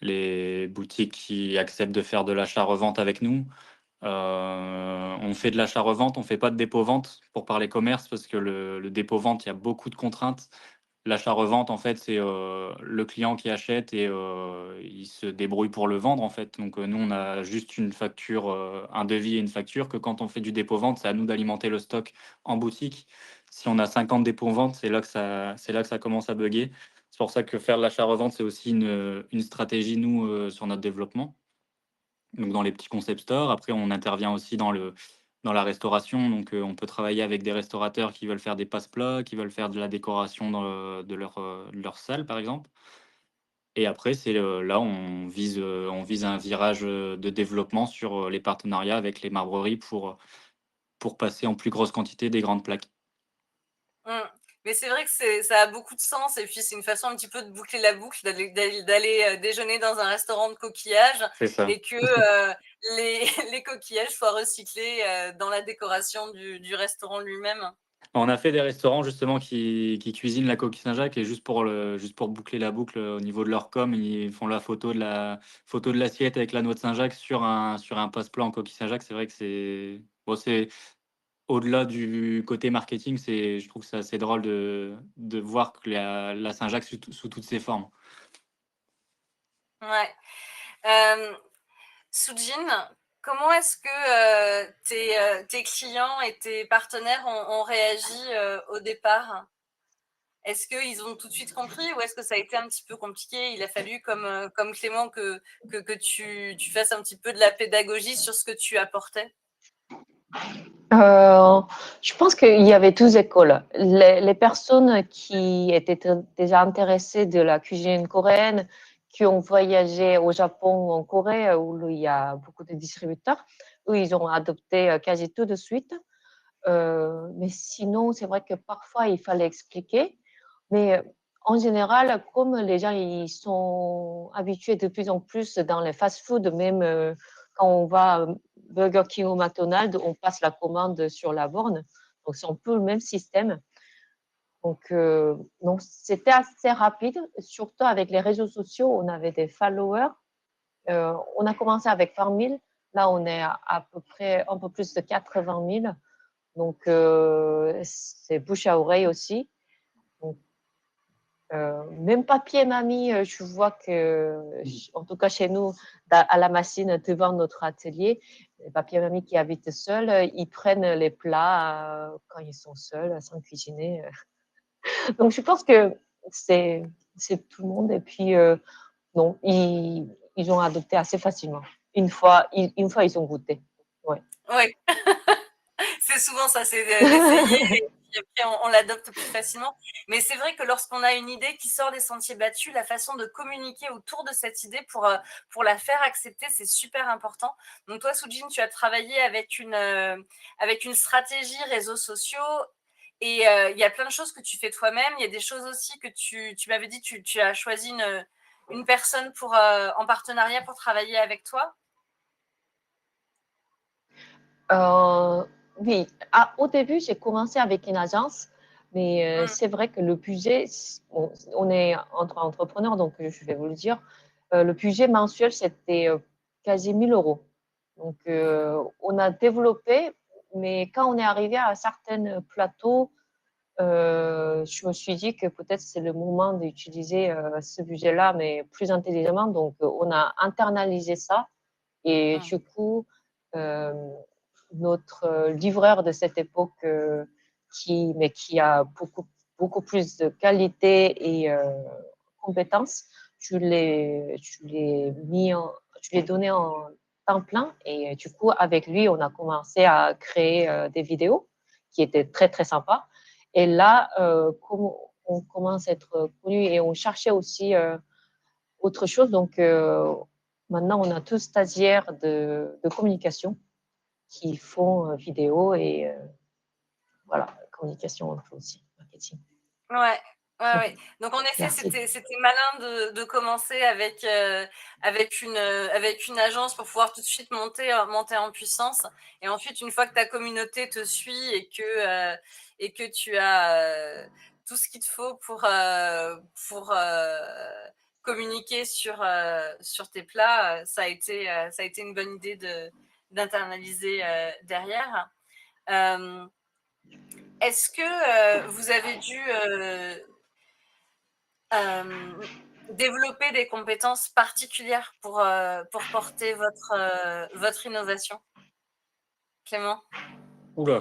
Les boutiques qui acceptent de faire de l'achat-revente avec nous. On fait de l'achat-revente, on fait pas de dépôt-vente pour parler commerce, parce que le dépôt-vente, il y a beaucoup de contraintes. L'achat-revente, en fait, c'est le client qui achète, et il se débrouille pour le vendre, en fait. Donc, nous, on a juste une facture, un devis et une facture. Que quand on fait du dépôt-vente, c'est à nous d'alimenter le stock en boutique. Si on a 50 dépôts-vente, c'est là que ça commence à bugger. C'est pour ça que faire de l'achat-revente, c'est aussi une stratégie, nous, sur notre développement. Donc dans les petits concept stores. Après, on intervient aussi dans la restauration. Donc, on peut travailler avec des restaurateurs qui veulent faire des passe-plats, qui veulent faire de la décoration de leur salle, par exemple. Et après, là, on vise un virage de développement sur les partenariats avec les marbreries pour passer en plus grosse quantité des grandes plaques. Mmh. Mais c'est vrai que ça a beaucoup de sens, et puis c'est une façon un petit peu de boucler la boucle, d'aller déjeuner dans un restaurant de coquillages, C'est ça. et que, les les coquillages soient recyclés, dans la décoration du restaurant lui-même. On a fait des restaurants justement qui cuisinent la coquille Saint-Jacques, et juste pour boucler la boucle au niveau de leur com, ils font la photo de l'assiette avec la noix de Saint-Jacques sur un passe-plat en coquille Saint-Jacques. C'est vrai que c'est bon, au-delà du côté marketing, je trouve que c'est assez drôle de voir que la Saint-Jacques sous toutes ses formes. Ouais. Soujin, comment est-ce que tes clients et tes partenaires ont réagi au départ? Est-ce qu'ils ont tout de suite compris ou est-ce que ça a été un petit peu compliqué? Il a fallu, comme Clément, que tu fasses un petit peu de la pédagogie sur ce que tu apportais? Je pense qu'il y avait 2 écoles. Les personnes qui étaient déjà intéressées de la cuisine coréenne, qui ont voyagé au Japon ou en Corée, où il y a beaucoup de distributeurs, eux, ils ont adopté quasi tout de suite. Mais sinon, c'est vrai que parfois, il fallait expliquer. Mais en général, comme les gens ils sont habitués de plus en plus dans les fast-food, même quand on va Burger King ou McDonald's, on passe la commande sur la borne. Donc, c'est un peu le même système. Donc c'était assez rapide, surtout avec les réseaux sociaux. On avait des followers. On a commencé avec 20 000. Là, on est à peu près un peu plus de 80 000. Donc, c'est bouche à oreille aussi. Donc, même papier mamie, je vois que, en tout cas chez nous, à la machine devant notre atelier, les papiers mamie qui habitent seuls, ils prennent les plats quand ils sont seuls, sans cuisiner. Donc, je pense que c'est, c'est tout le monde. Et puis, non, ils ont adopté assez facilement. Une fois, ils ont goûté. Ouais. Oui, c'est souvent ça, c'est d'essayer et puis après on l'adopte plus facilement. Mais c'est vrai que lorsqu'on a une idée qui sort des sentiers battus, la façon de communiquer autour de cette idée pour la faire accepter, c'est super important. Donc toi, Soujin, tu as travaillé avec une stratégie réseaux sociaux et il y a plein de choses que tu fais toi-même. Il y a des choses aussi que tu m'avais dit, tu as choisi une personne en partenariat pour travailler avec toi. Euh, oui, au début, j'ai commencé avec une agence, mais Mm. c'est vrai que le budget, on est entre entrepreneurs, donc je vais vous le dire, le budget mensuel, c'était quasi 1 000 euros. Donc, on a développé, mais quand on est arrivé à certains plateaux, je me suis dit que peut-être c'est le moment d'utiliser ce budget-là, mais plus intelligemment. Donc, on a internalisé ça. Et Mm. du coup, euh, notre livreur de cette époque, qui a beaucoup plus de qualité et compétences, je l'ai donné en temps plein. Et du coup, avec lui, on a commencé à créer des vidéos qui étaient très, très sympas. Et là, comme on commence à être connu et on cherchait aussi autre chose, donc maintenant, on a tous stagiaires de communication qui font vidéo et voilà, communication, on fait aussi marketing. Ouais, ouais, Ouais, ouais. Donc en effet, merci. c'était malin de commencer avec une agence pour pouvoir tout de suite monter en puissance. Et ensuite, une fois que ta communauté te suit et que tu as tout ce qu'il te faut pour communiquer sur tes plats, ça a été une bonne idée d'internaliser derrière. Euh, Est-ce que vous avez dû développer des compétences particulières pour porter votre innovation, Clément? Oula.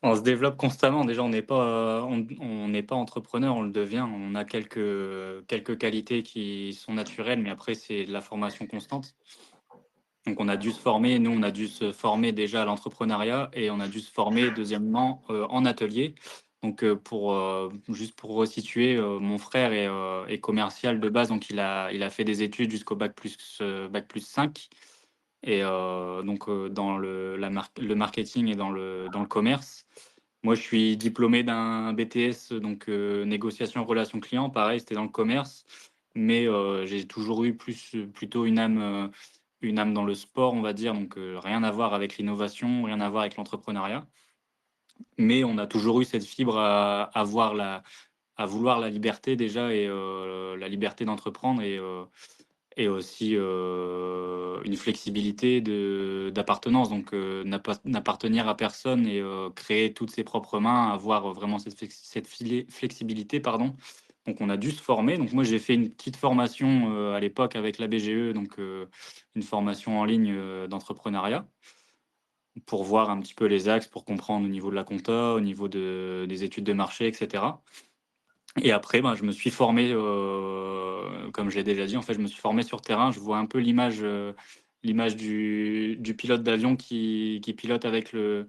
On se développe constamment. Déjà, on n'est pas entrepreneur, on le devient. On a quelques qualités qui sont naturelles, mais après, c'est de la formation constante. Donc, on a dû se former. Nous, on a dû se former déjà à l'entrepreneuriat et on a dû se former, deuxièmement, en atelier. Donc, juste pour resituer, mon frère est commercial de base, donc il a fait des études jusqu'au bac plus 5. Et donc, dans le marketing et dans le commerce. Moi, je suis diplômé d'un BTS, donc négociation relations clients. Pareil, c'était dans le commerce, mais j'ai toujours eu plutôt une âme dans le sport, on va dire. Donc rien à voir avec l'innovation, rien à voir avec l'entrepreneuriat. Mais on a toujours eu cette fibre à vouloir la liberté déjà et la liberté d'entreprendre et aussi une flexibilité d'appartenance, donc n'appartenir à personne et créer toutes ses propres mains, avoir vraiment cette flexibilité, pardon. Donc on a dû se former. Donc moi j'ai fait une petite formation à l'époque avec la BGE, donc une formation en ligne d'entrepreneuriat pour voir un petit peu les axes, pour comprendre au niveau de la compta, au niveau des études de marché, etc. Et après, ben, je me suis formé, comme je l'ai déjà dit, en fait, je me suis formé sur terrain. Je vois un peu l'image du pilote d'avion qui pilote avec le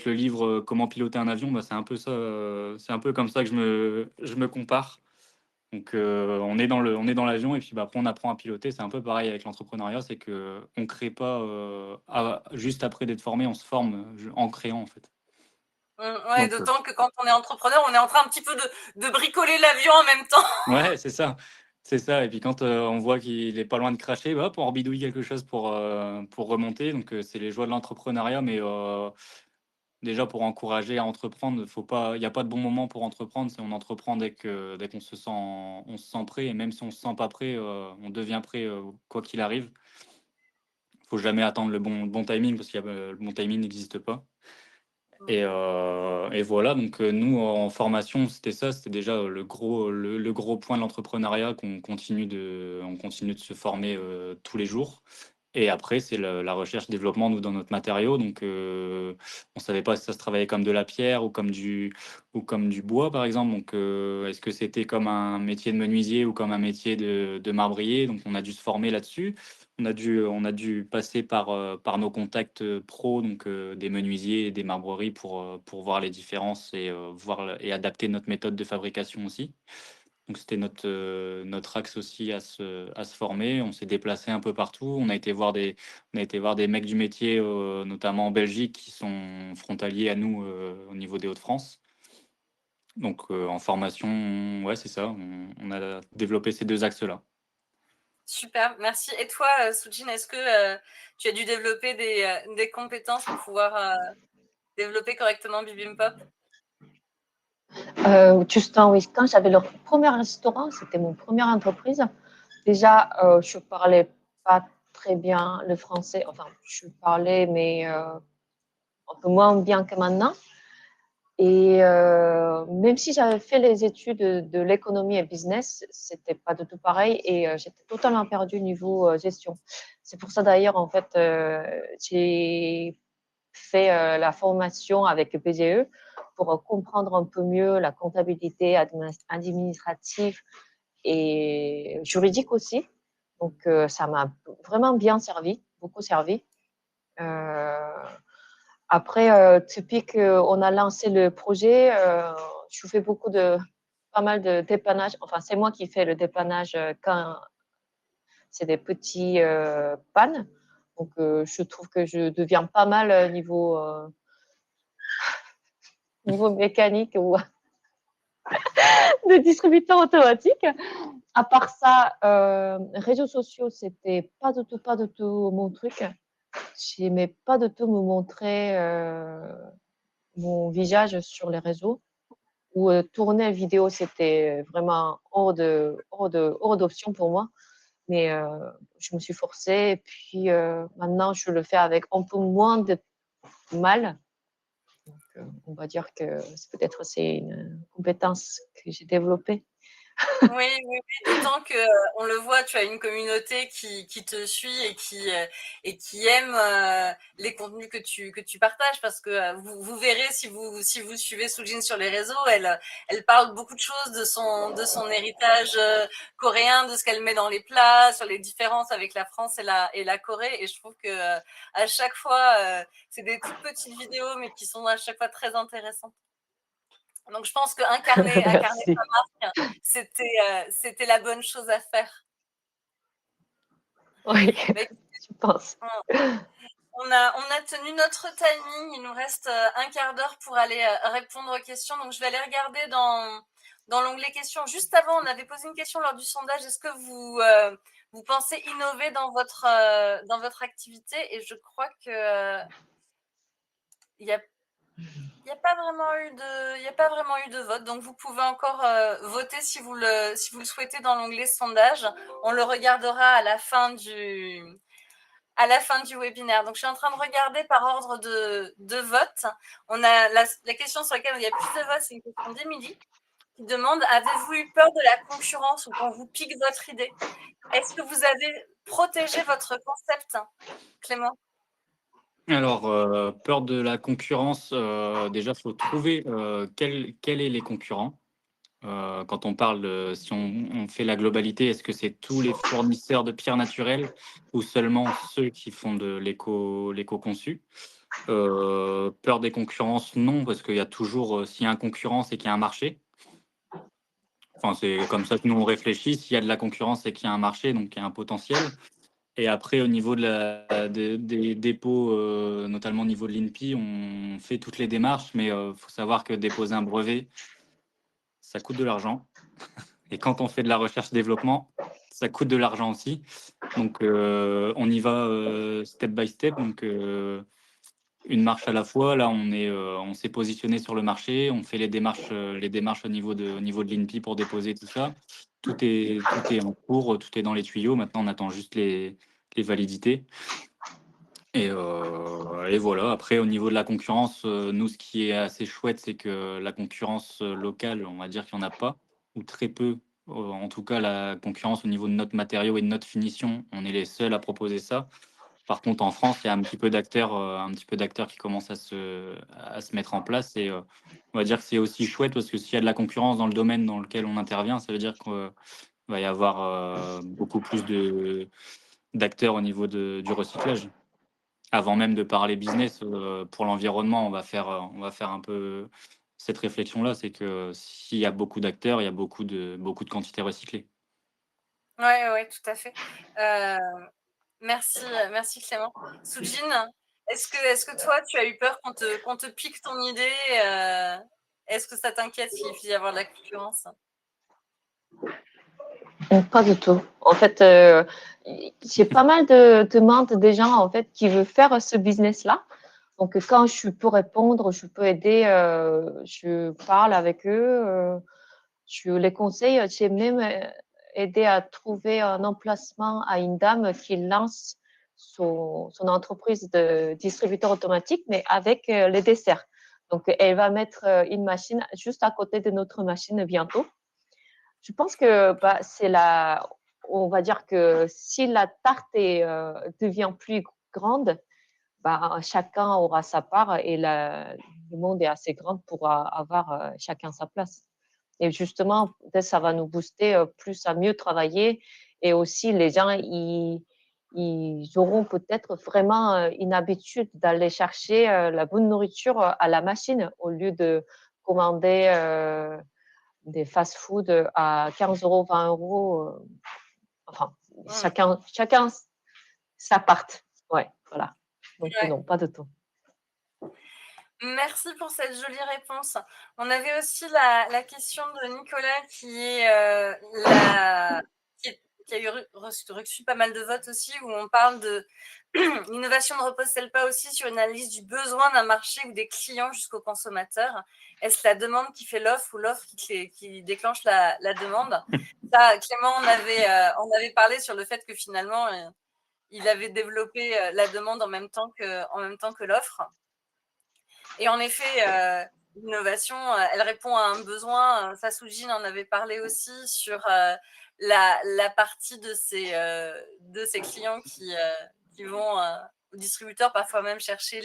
livre Comment piloter un avion. Bah, c'est un peu ça, c'est un peu comme ça que je me compare. Donc, on est dans l'avion et puis bah, après, on apprend à piloter. C'est un peu pareil avec l'entrepreneuriat, c'est qu'on ne crée pas juste après d'être formé, on se forme en créant, en fait. Ouais, Donc, d'autant que quand on est entrepreneur, on est en train un petit peu de bricoler l'avion en même temps. ouais, c'est ça. C'est ça. Et puis quand on voit qu'il est pas loin de cracher, bah, hop, on bidouille quelque chose pour remonter. Donc c'est les joies de l'entrepreneuriat, mais déjà pour encourager à entreprendre, il n'y a pas de bon moment pour entreprendre. On entreprend dès qu'on se sent prêt. Et même si on se sent pas prêt, on devient prêt quoi qu'il arrive. Faut jamais attendre le bon timing parce que le bon timing n'existe pas. Et voilà, donc nous en formation, c'était ça, c'était déjà le gros point de l'entrepreneuriat on continue de se former tous les jours. Et après, c'est la recherche-développement, nous, dans notre matériau. Donc, on savait pas si ça se travaillait comme de la pierre ou comme du bois, par exemple. Donc, est-ce que c'était comme un métier de menuisier ou comme un métier de marbrier? Donc, on a dû se former là-dessus. On a dû passer par nos contacts pros, donc des menuisiers et des marbreries pour voir les différences et et adapter notre méthode de fabrication aussi. Donc c'était notre axe aussi à se former. On s'est déplacé un peu partout. On a été voir des mecs du métier, notamment en Belgique, qui sont frontaliers à nous au niveau des Hauts-de-France. Donc en formation, ouais, c'est ça. On a développé ces deux axes-là. Super, merci. Et toi, Soujin, est-ce que tu as dû développer des compétences pour pouvoir développer correctement Bibimbap? Justin, oui, quand j'avais le premier restaurant, c'était mon première entreprise. Déjà, je parlais pas très bien le français. Enfin, je parlais, mais un peu moins bien que maintenant. Et même si j'avais fait les études de l'économie et business, c'était pas du tout pareil et j'étais totalement perdue niveau gestion. C'est pour ça d'ailleurs, en fait, j'ai fait la formation avec BGE pour comprendre un peu mieux la comptabilité administrative et juridique aussi. Donc, ça m'a vraiment bien servi, beaucoup servi. Euh, Après, typique, on a lancé le projet. Je fais pas mal de dépannage. Enfin, c'est moi qui fais le dépannage quand c'est des petits pannes. Donc, je trouve que je deviens pas mal niveau mécanique ou de distributeur automatique. À part ça, réseaux sociaux, c'était pas du tout mon truc. J'aimais pas du tout me montrer mon visage sur les réseaux. Ou tourner une vidéo, c'était vraiment hors d'option pour moi. Mais je me suis forcée et puis maintenant, je le fais avec un peu moins de mal. Donc, on va dire que peut-être c'est une compétence que j'ai développée. Oui, oui, oui, d'autant que on le voit, tu as une communauté qui te suit et qui aime les contenus que tu partages parce que vous verrez si vous suivez Soujin sur les réseaux, elle parle beaucoup de choses de son héritage coréen, de ce qu'elle met dans les plats, sur les différences avec la France et la Corée. Et je trouve que à chaque fois, c'est des toutes petites vidéos, mais qui sont à chaque fois très intéressantes. Donc je pense qu'incarner Merci. sa marque, c'était la bonne chose à faire. Oui, Mais je pense. on a tenu notre timing. Il nous reste un quart d'heure pour aller répondre aux questions. Donc je vais aller regarder dans l'onglet questions. Juste avant, on avait posé une question lors du sondage. Est-ce que vous pensez innover dans votre activité? Et je crois que il y a Il n'y a pas vraiment eu de, il y a pas vraiment eu de vote, donc vous pouvez encore voter si vous le souhaitez dans l'onglet sondage. On le regardera à la fin du webinaire. Donc, je suis en train de regarder par ordre de vote. On a la question sur laquelle il y a plus de votes, c'est une question d'Émilie qui demande: avez-vous eu peur de la concurrence ou qu'on vous pique votre idée? Est-ce que vous avez protégé votre concept, Clément? Alors, peur de la concurrence, déjà, il faut trouver quels est les concurrents. Quand on parle, si on fait la globalité, est-ce que c'est tous les fournisseurs de pierres naturelles ou seulement ceux qui font de l'éco-conçu? Peur des concurrences, non, parce qu'il y a toujours, s'il y a un concurrent, c'est qu'il y a un marché. Enfin, c'est comme ça que nous on réfléchit. S'il y a de la concurrence, c'est qu'il y a un marché, donc il y a un potentiel. Et après, au niveau des dépôts, notamment au niveau de l'INPI, on fait toutes les démarches, mais il faut savoir que déposer un brevet, ça coûte de l'argent. Et quand on fait de la recherche-développement, ça coûte de l'argent aussi. Donc, on y va step by step. Donc, une marche à la fois. Là, on s'est positionné sur le marché. On fait les démarches au niveau de l'INPI pour déposer tout ça. Tout est en cours, tout est dans les tuyaux. Maintenant, on attend juste les validités. Et voilà. Après, au niveau de la concurrence, nous, ce qui est assez chouette, c'est que la concurrence locale, on va dire qu'il n'y en a pas, ou très peu. En tout cas, la concurrence au niveau de notre matériau et de notre finition, on est les seuls à proposer ça. Par contre, en France, il y a un petit peu d'acteurs qui commencent à se mettre en place. Et on va dire que c'est aussi chouette parce que s'il y a de la concurrence dans le domaine dans lequel on intervient, ça veut dire qu'il va y avoir beaucoup plus d'acteurs au niveau du recyclage. Avant même de parler business, pour l'environnement, on va faire un peu cette réflexion-là, c'est que s'il y a beaucoup d'acteurs, il y a beaucoup de quantités recyclées. Ouais, ouais, tout à fait. Merci, merci Clément. Soujine, est-ce que toi, tu as eu peur qu'on te pique ton idée? Est-ce que ça t'inquiète qu'il puisse y avoir de la concurrence? Pas du tout. En fait, j'ai pas mal de demandes des gens en fait qui veulent faire ce business-là. Donc, quand je peux répondre, je peux aider, je parle avec eux, je les conseille. J'ai même aidé à trouver un emplacement à une dame qui lance son entreprise de distributeur automatique, mais avec les desserts. Donc, elle va mettre une machine juste à côté de notre machine bientôt. Je pense que bah, on va dire que si la tarte devient plus grande, bah, chacun aura sa part et le monde est assez grand pour avoir chacun sa place. Et justement, peut-être ça va nous booster plus à mieux travailler et aussi les gens, ils auront peut-être vraiment une habitude d'aller chercher la bonne nourriture à la machine au lieu de commander des fast-food à 15 €, 20 €. Enfin, Mmh. chacun sa part. Ouais, voilà. Donc, Ouais. non, pas de tout. Merci pour cette jolie réponse. On avait aussi la question de Nicolas qui a reçu pas mal de votes aussi, où on parle de l'innovation ne repose-t-elle pas aussi sur une analyse du besoin d'un marché ou des clients jusqu'au consommateur? Est-ce la demande qui fait l'offre ou l'offre qui déclenche la demande? Ça, Clément, on avait parlé sur le fait que finalement, il avait développé la demande en même temps que l'offre. Et en effet, l'innovation, elle répond à un besoin. Fasoujine en avait parlé aussi sur la partie de ces clients qui vont au distributeur, parfois même chercher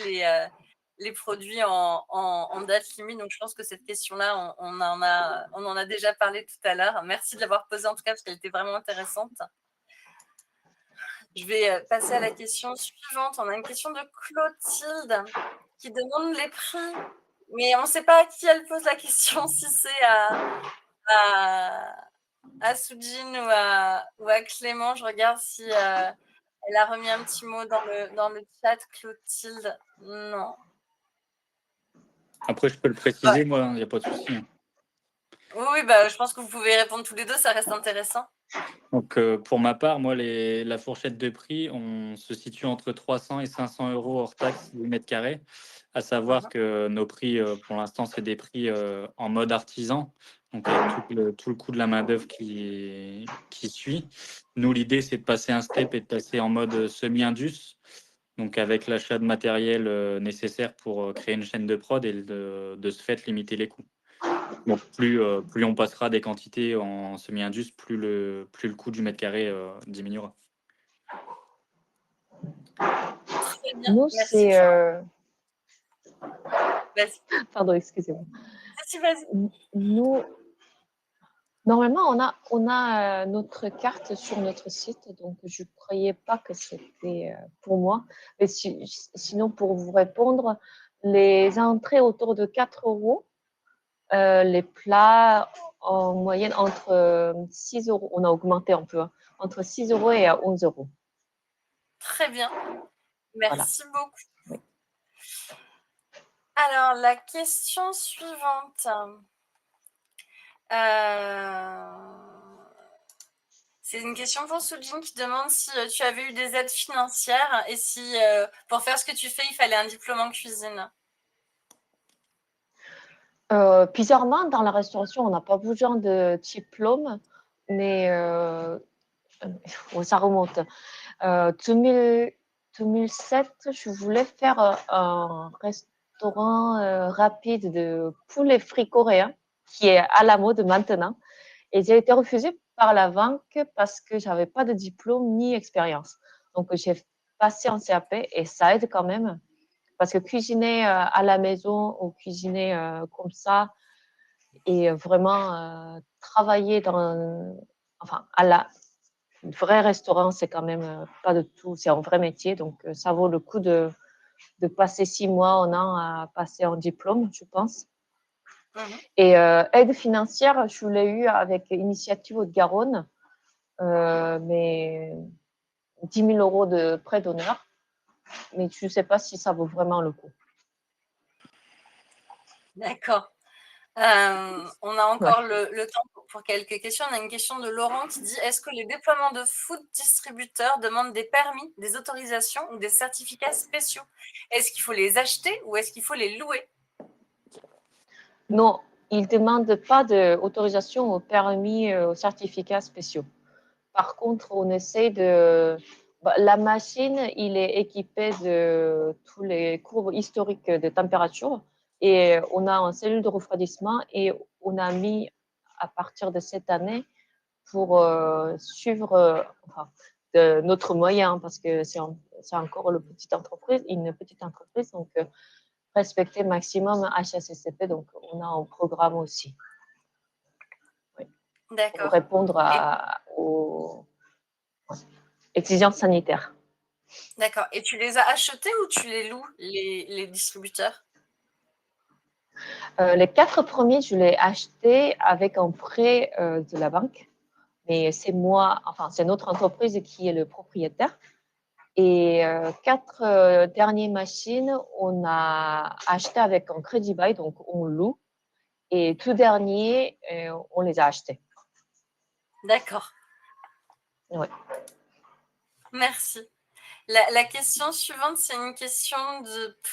les produits en date limite. Donc, je pense que cette question-là, on en a déjà parlé tout à l'heure. Merci de l'avoir posée en tout cas, parce qu'elle était vraiment intéressante. Je vais passer à la question suivante. On a une question de Clotilde qui demande les prix, mais on ne sait pas à qui elle pose la question, si c'est à Soujine ou à Clément. Je regarde si elle a remis un petit mot dans le chat, Clotilde. Non. Après, je peux le préciser, moi, il n'y a pas de souci. Oui, bah, je pense que vous pouvez répondre tous les deux, ça reste intéressant. Donc, pour ma part, moi, la fourchette de prix, on se situe entre 300 et 500 € hors taxe du mètre carré. À savoir que nos prix, pour l'instant, c'est des prix en mode artisan, donc avec tout le coût de la main-d'œuvre qui suit. Nous, l'idée, c'est de passer un step et de passer en mode semi-indus, donc avec l'achat de matériel nécessaire pour créer une chaîne de prod et de ce fait limiter les coûts. Donc plus on passera des quantités en semi-indus, plus le coût du mètre carré diminuera. Très bien, Nous, merci. c'est... Vas-y, Pardon, excusez-moi. vas-y. Nous, normalement, on a notre carte sur notre site, donc je ne croyais pas que c'était pour moi. Mais sinon, pour vous répondre, les entrées autour de 4 euros, les plats en moyenne entre 6 euros, on a augmenté un peu, hein, entre 6 euros et 11 euros. Très bien, Voilà. merci beaucoup. Oui. Alors, la question suivante. C'est une question pour Soujin qui demande si tu avais eu des aides financières et si pour faire ce que tu fais, il fallait un diplôme en cuisine. Bizarrement, dans la restauration, on n'a pas besoin de diplôme, mais ça remonte. 2007, je voulais faire un restaurant rapide de poulet frit coréen qui est à la mode maintenant. Et j'ai été refusée par la banque parce que je n'avais pas de diplôme ni expérience. Donc, j'ai passé en CAP et ça aide quand même. Parce que cuisiner à la maison ou cuisiner comme ça et vraiment travailler enfin, à la vrai restaurant, c'est quand même pas de tout, c'est un vrai métier. Donc, ça vaut le coup de passer 6 mois, un an à passer en diplôme, je pense. Et aide financière, je l'ai eu avec Initiative Haute-Garonne, mais 10 000 euros de prêt d'honneur. Mais je ne sais pas si ça vaut vraiment le coup. D'accord. On a encore Ouais. le temps pour quelques questions. On a une question de Laurent qui dit: est-ce que les déploiements de food distributeurs demandent des permis, des autorisations ou des certificats spéciaux? Est-ce qu'il faut les acheter ou est-ce qu'il faut les louer? Non, ils ne demandent pas d'autorisation, au permis, aux certificats spéciaux. Par contre, on essaie de... La machine, il est équipé de tous les courbes historiques de température et on a une cellule de refroidissement et on a mis à partir de cette année pour suivre enfin, notre moyen parce que c'est encore une petite entreprise, donc respecter maximum HACCP, donc on a un programme aussi. Oui. D'accord. Pour répondre aux exigences sanitaires. D'accord. Et tu les as achetés ou tu les loues, les distributeurs? Les 4 premiers, je les ai achetés avec un prêt de la banque. Mais c'est moi, enfin, c'est notre entreprise qui est le propriétaire. Et 4 dernières machines, on a acheté avec un crédit bail, donc on loue. Et tout dernier, on les a achetés. D'accord. Ouais. Merci. La question suivante, c'est une question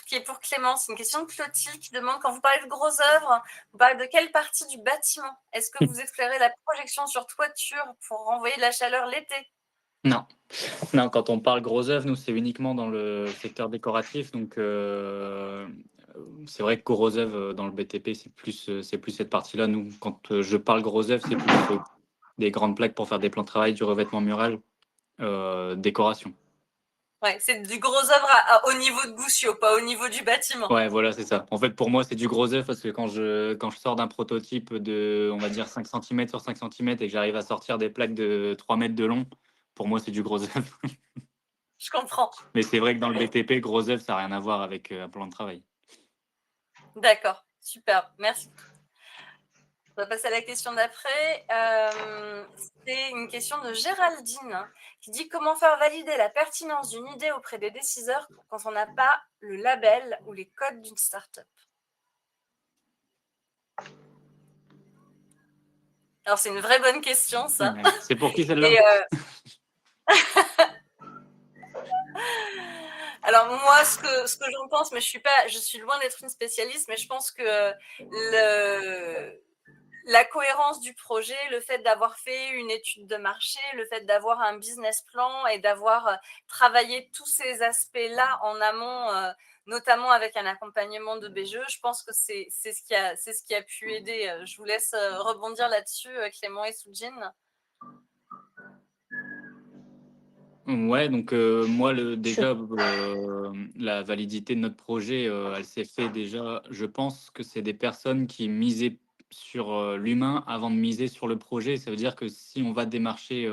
qui est pour Clémence, une question de Clotilde qui demande, quand vous parlez de grosses œuvres, vous parlez de quelle partie du bâtiment? Est-ce que vous éclairez la projection sur toiture pour renvoyer de la chaleur l'été? Non. Non, quand on parle gros œuvre, nous, c'est uniquement dans le secteur décoratif. Donc, c'est vrai que gros œuvre dans le BTP, c'est plus cette partie-là. Nous, quand je parle gros œuvre, c'est plus des grandes plaques pour faire des plans de travail, du revêtement mural, décoration. Ouais, c'est du gros œuvre au niveau de Goussio, pas au niveau du bâtiment. Ouais, voilà, c'est ça. En fait, pour moi, c'est du gros œuvre parce que quand je sors d'un prototype de, on va dire, 5 cm sur 5 cm et que j'arrive à sortir des plaques de 3 mètres de long, pour moi, c'est du gros œuvre. Je comprends. Mais c'est vrai que dans le BTP, gros œuvre, ça n'a rien à voir avec un plan de travail. D'accord, super, merci. On va passer à la question d'après. C'est une question de Géraldine qui dit: comment faire valider la pertinence d'une idée auprès des décideurs quand on n'a pas le label ou les codes d'une start-up? Alors, c'est une vraie bonne question, ça. Ouais. C'est pour qui celle-là? Et Alors moi, ce que j'en pense, mais je suis loin d'être une spécialiste, mais je pense que la cohérence du projet, le fait d'avoir fait une étude de marché, le fait d'avoir un business plan et d'avoir travaillé tous ces aspects-là en amont, notamment avec un accompagnement de BGE, je pense que c'est ce qui a pu aider. Je vous laisse rebondir là-dessus, Clément et Soujine. Ouais, donc moi, déjà, la validité de notre projet, elle s'est fait déjà. Je pense que c'est des personnes qui misaient sur l'humain avant de miser sur le projet. Ça veut dire que si on va démarcher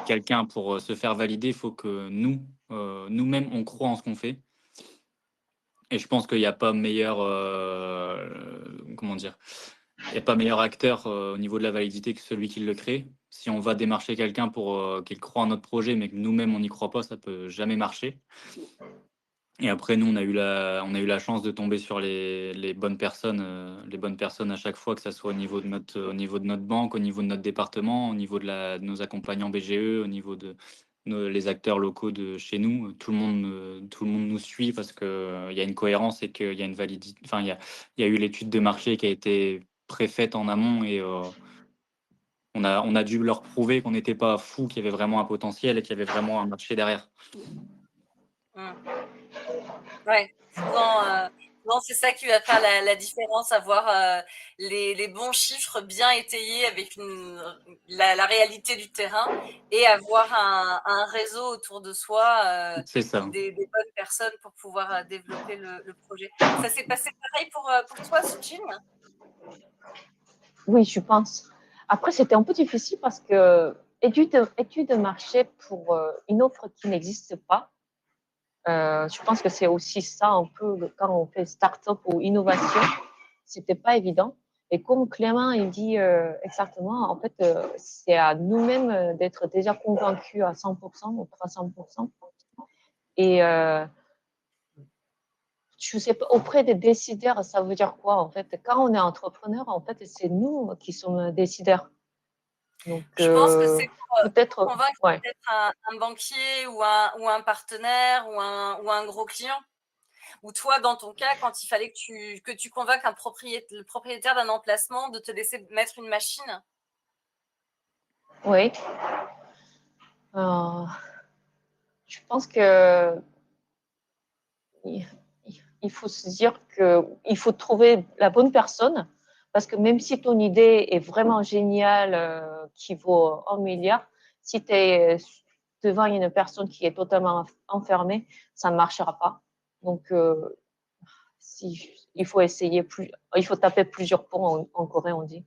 quelqu'un pour se faire valider, il faut que nous-mêmes, on croit en ce qu'on fait. Et je pense qu'il n'y a pas meilleur, comment dire, il n'y a pas meilleur acteur au niveau de la validité que celui qui le crée. Si on va démarcher quelqu'un pour qu'il croit en notre projet, mais que nous-mêmes on n'y croit pas, ça peut jamais marcher. Et après, nous, on a eu la chance de tomber sur les les bonnes personnes à chaque fois, que ça soit au niveau de notre banque, au niveau de notre département, au niveau de nos accompagnants BGE, au niveau de les acteurs locaux de chez nous. Tout le monde nous suit parce que il y a une cohérence et qu'il y a une validité. Enfin, il y a eu l'étude de marché qui a été préfaite en amont et on a dû leur prouver qu'on n'était pas fou, qu'il y avait vraiment un potentiel et qu'il y avait vraiment un marché derrière. Mmh. Ouais, souvent c'est ça qui va faire la différence, avoir les bons chiffres bien étayés avec la réalité du terrain et avoir un réseau autour de soi, C'est ça. des bonnes personnes pour pouvoir développer le projet. Ça s'est passé pareil pour toi, Soujin? Oui, je pense. Après, c'était un peu difficile parce que étude de marché pour une offre qui n'existe pas, je pense que c'est aussi ça un peu quand on fait start-up ou innovation, c'était pas évident. Et comme Clément il dit exactement, en fait, c'est à nous-mêmes d'être déjà convaincus à 100% ou 300%. Et je sais pas, auprès des décideurs, ça veut dire quoi en fait? Quand on est entrepreneur, en fait, c'est nous qui sommes décideurs. Donc, Je pense que c'est pour peut-être, convaincre ouais. peut-être un banquier ou un partenaire ou un gros client. Ou toi, dans ton cas, quand il fallait que tu convainques le propriétaire d'un emplacement de te laisser mettre une machine. Oui. Euh, je pense que il faut se dire qu'il faut trouver la bonne personne parce que même si ton idée est vraiment géniale, qui vaut 1 milliard, si tu es devant une personne qui est totalement enfermée, ça ne marchera pas. Donc, il faut il faut taper plusieurs ponts en Corée, on dit.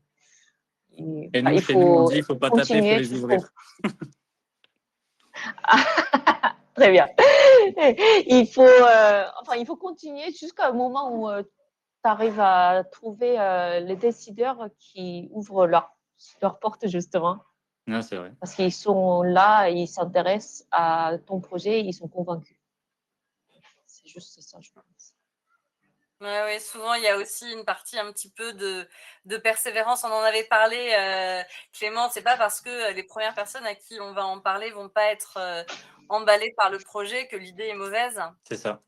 Et Enfin, nous, il chez nous, on faut dit, il faut pas taper, il faut continuer les jusqu'au. ouvrir. Très bien. Il faut continuer jusqu'à un moment où tu arrives à trouver les décideurs qui ouvrent leur porte, justement. Non, c'est vrai. Parce qu'ils sont là, ils s'intéressent à ton projet, ils sont convaincus. C'est juste ça, je pense. Ouais, ouais, souvent, il y a aussi une partie un petit peu de persévérance. On en avait parlé, Clément, c'est pas parce que les premières personnes à qui on va en parler vont pas être emballées par le projet que l'idée est mauvaise. C'est ça.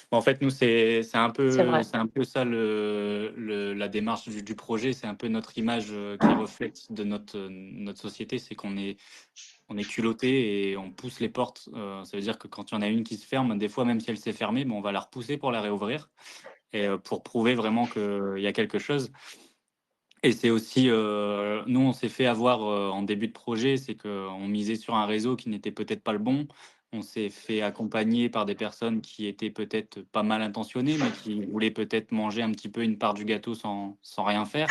En fait, nous, C'est vrai. c'est un peu ça la démarche du projet. C'est un peu notre image qui reflète de notre société. C'est on est culotté et on pousse les portes. Ça veut dire que quand il y en a une qui se ferme, des fois, même si elle s'est fermée, on va la repousser pour la réouvrir et pour prouver vraiment qu'il y a quelque chose. Et c'est aussi, nous, on s'est fait avoir en début de projet, c'est qu'on misait sur un réseau qui n'était peut-être pas le bon. On s'est fait accompagner par des personnes qui étaient peut-être pas mal intentionnées, mais qui voulaient peut-être manger un petit peu une part du gâteau sans rien faire.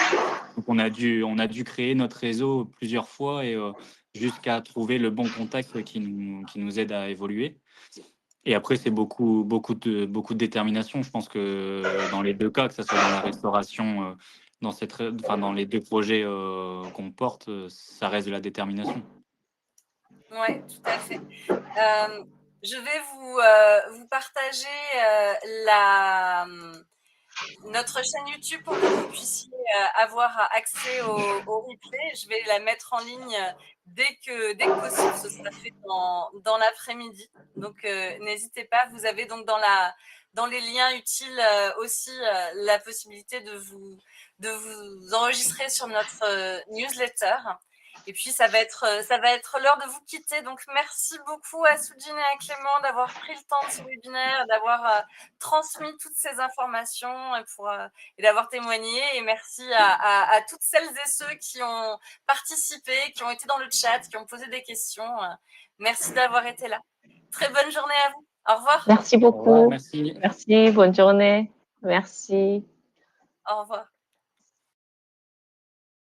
Donc on a dû créer notre réseau plusieurs fois et jusqu'à trouver le bon contact qui nous aide à évoluer. Et après, c'est beaucoup de détermination. Je pense que dans les deux cas, que ce soit dans la restauration, enfin, dans les deux projets qu'on porte, ça reste de la détermination. Oui, tout à fait. Je vais vous partager notre chaîne YouTube pour que vous puissiez avoir accès au replay. Je vais la mettre en ligne dès que possible. Ce sera fait dans l'après-midi. Donc, n'hésitez pas. Vous avez donc dans les liens utiles aussi la possibilité de vous enregistrer sur notre newsletter. Et puis, ça va être l'heure de vous quitter. Donc, merci beaucoup à Soujine et à Clément d'avoir pris le temps de ce webinaire, d'avoir transmis toutes ces informations et d'avoir témoigné. Et merci à toutes celles et ceux qui ont participé, qui ont été dans le chat, qui ont posé des questions. Merci d'avoir été là. Très bonne journée à vous. Au revoir. Merci Au revoir, beaucoup. merci. Merci, bonne journée. Merci. Au revoir.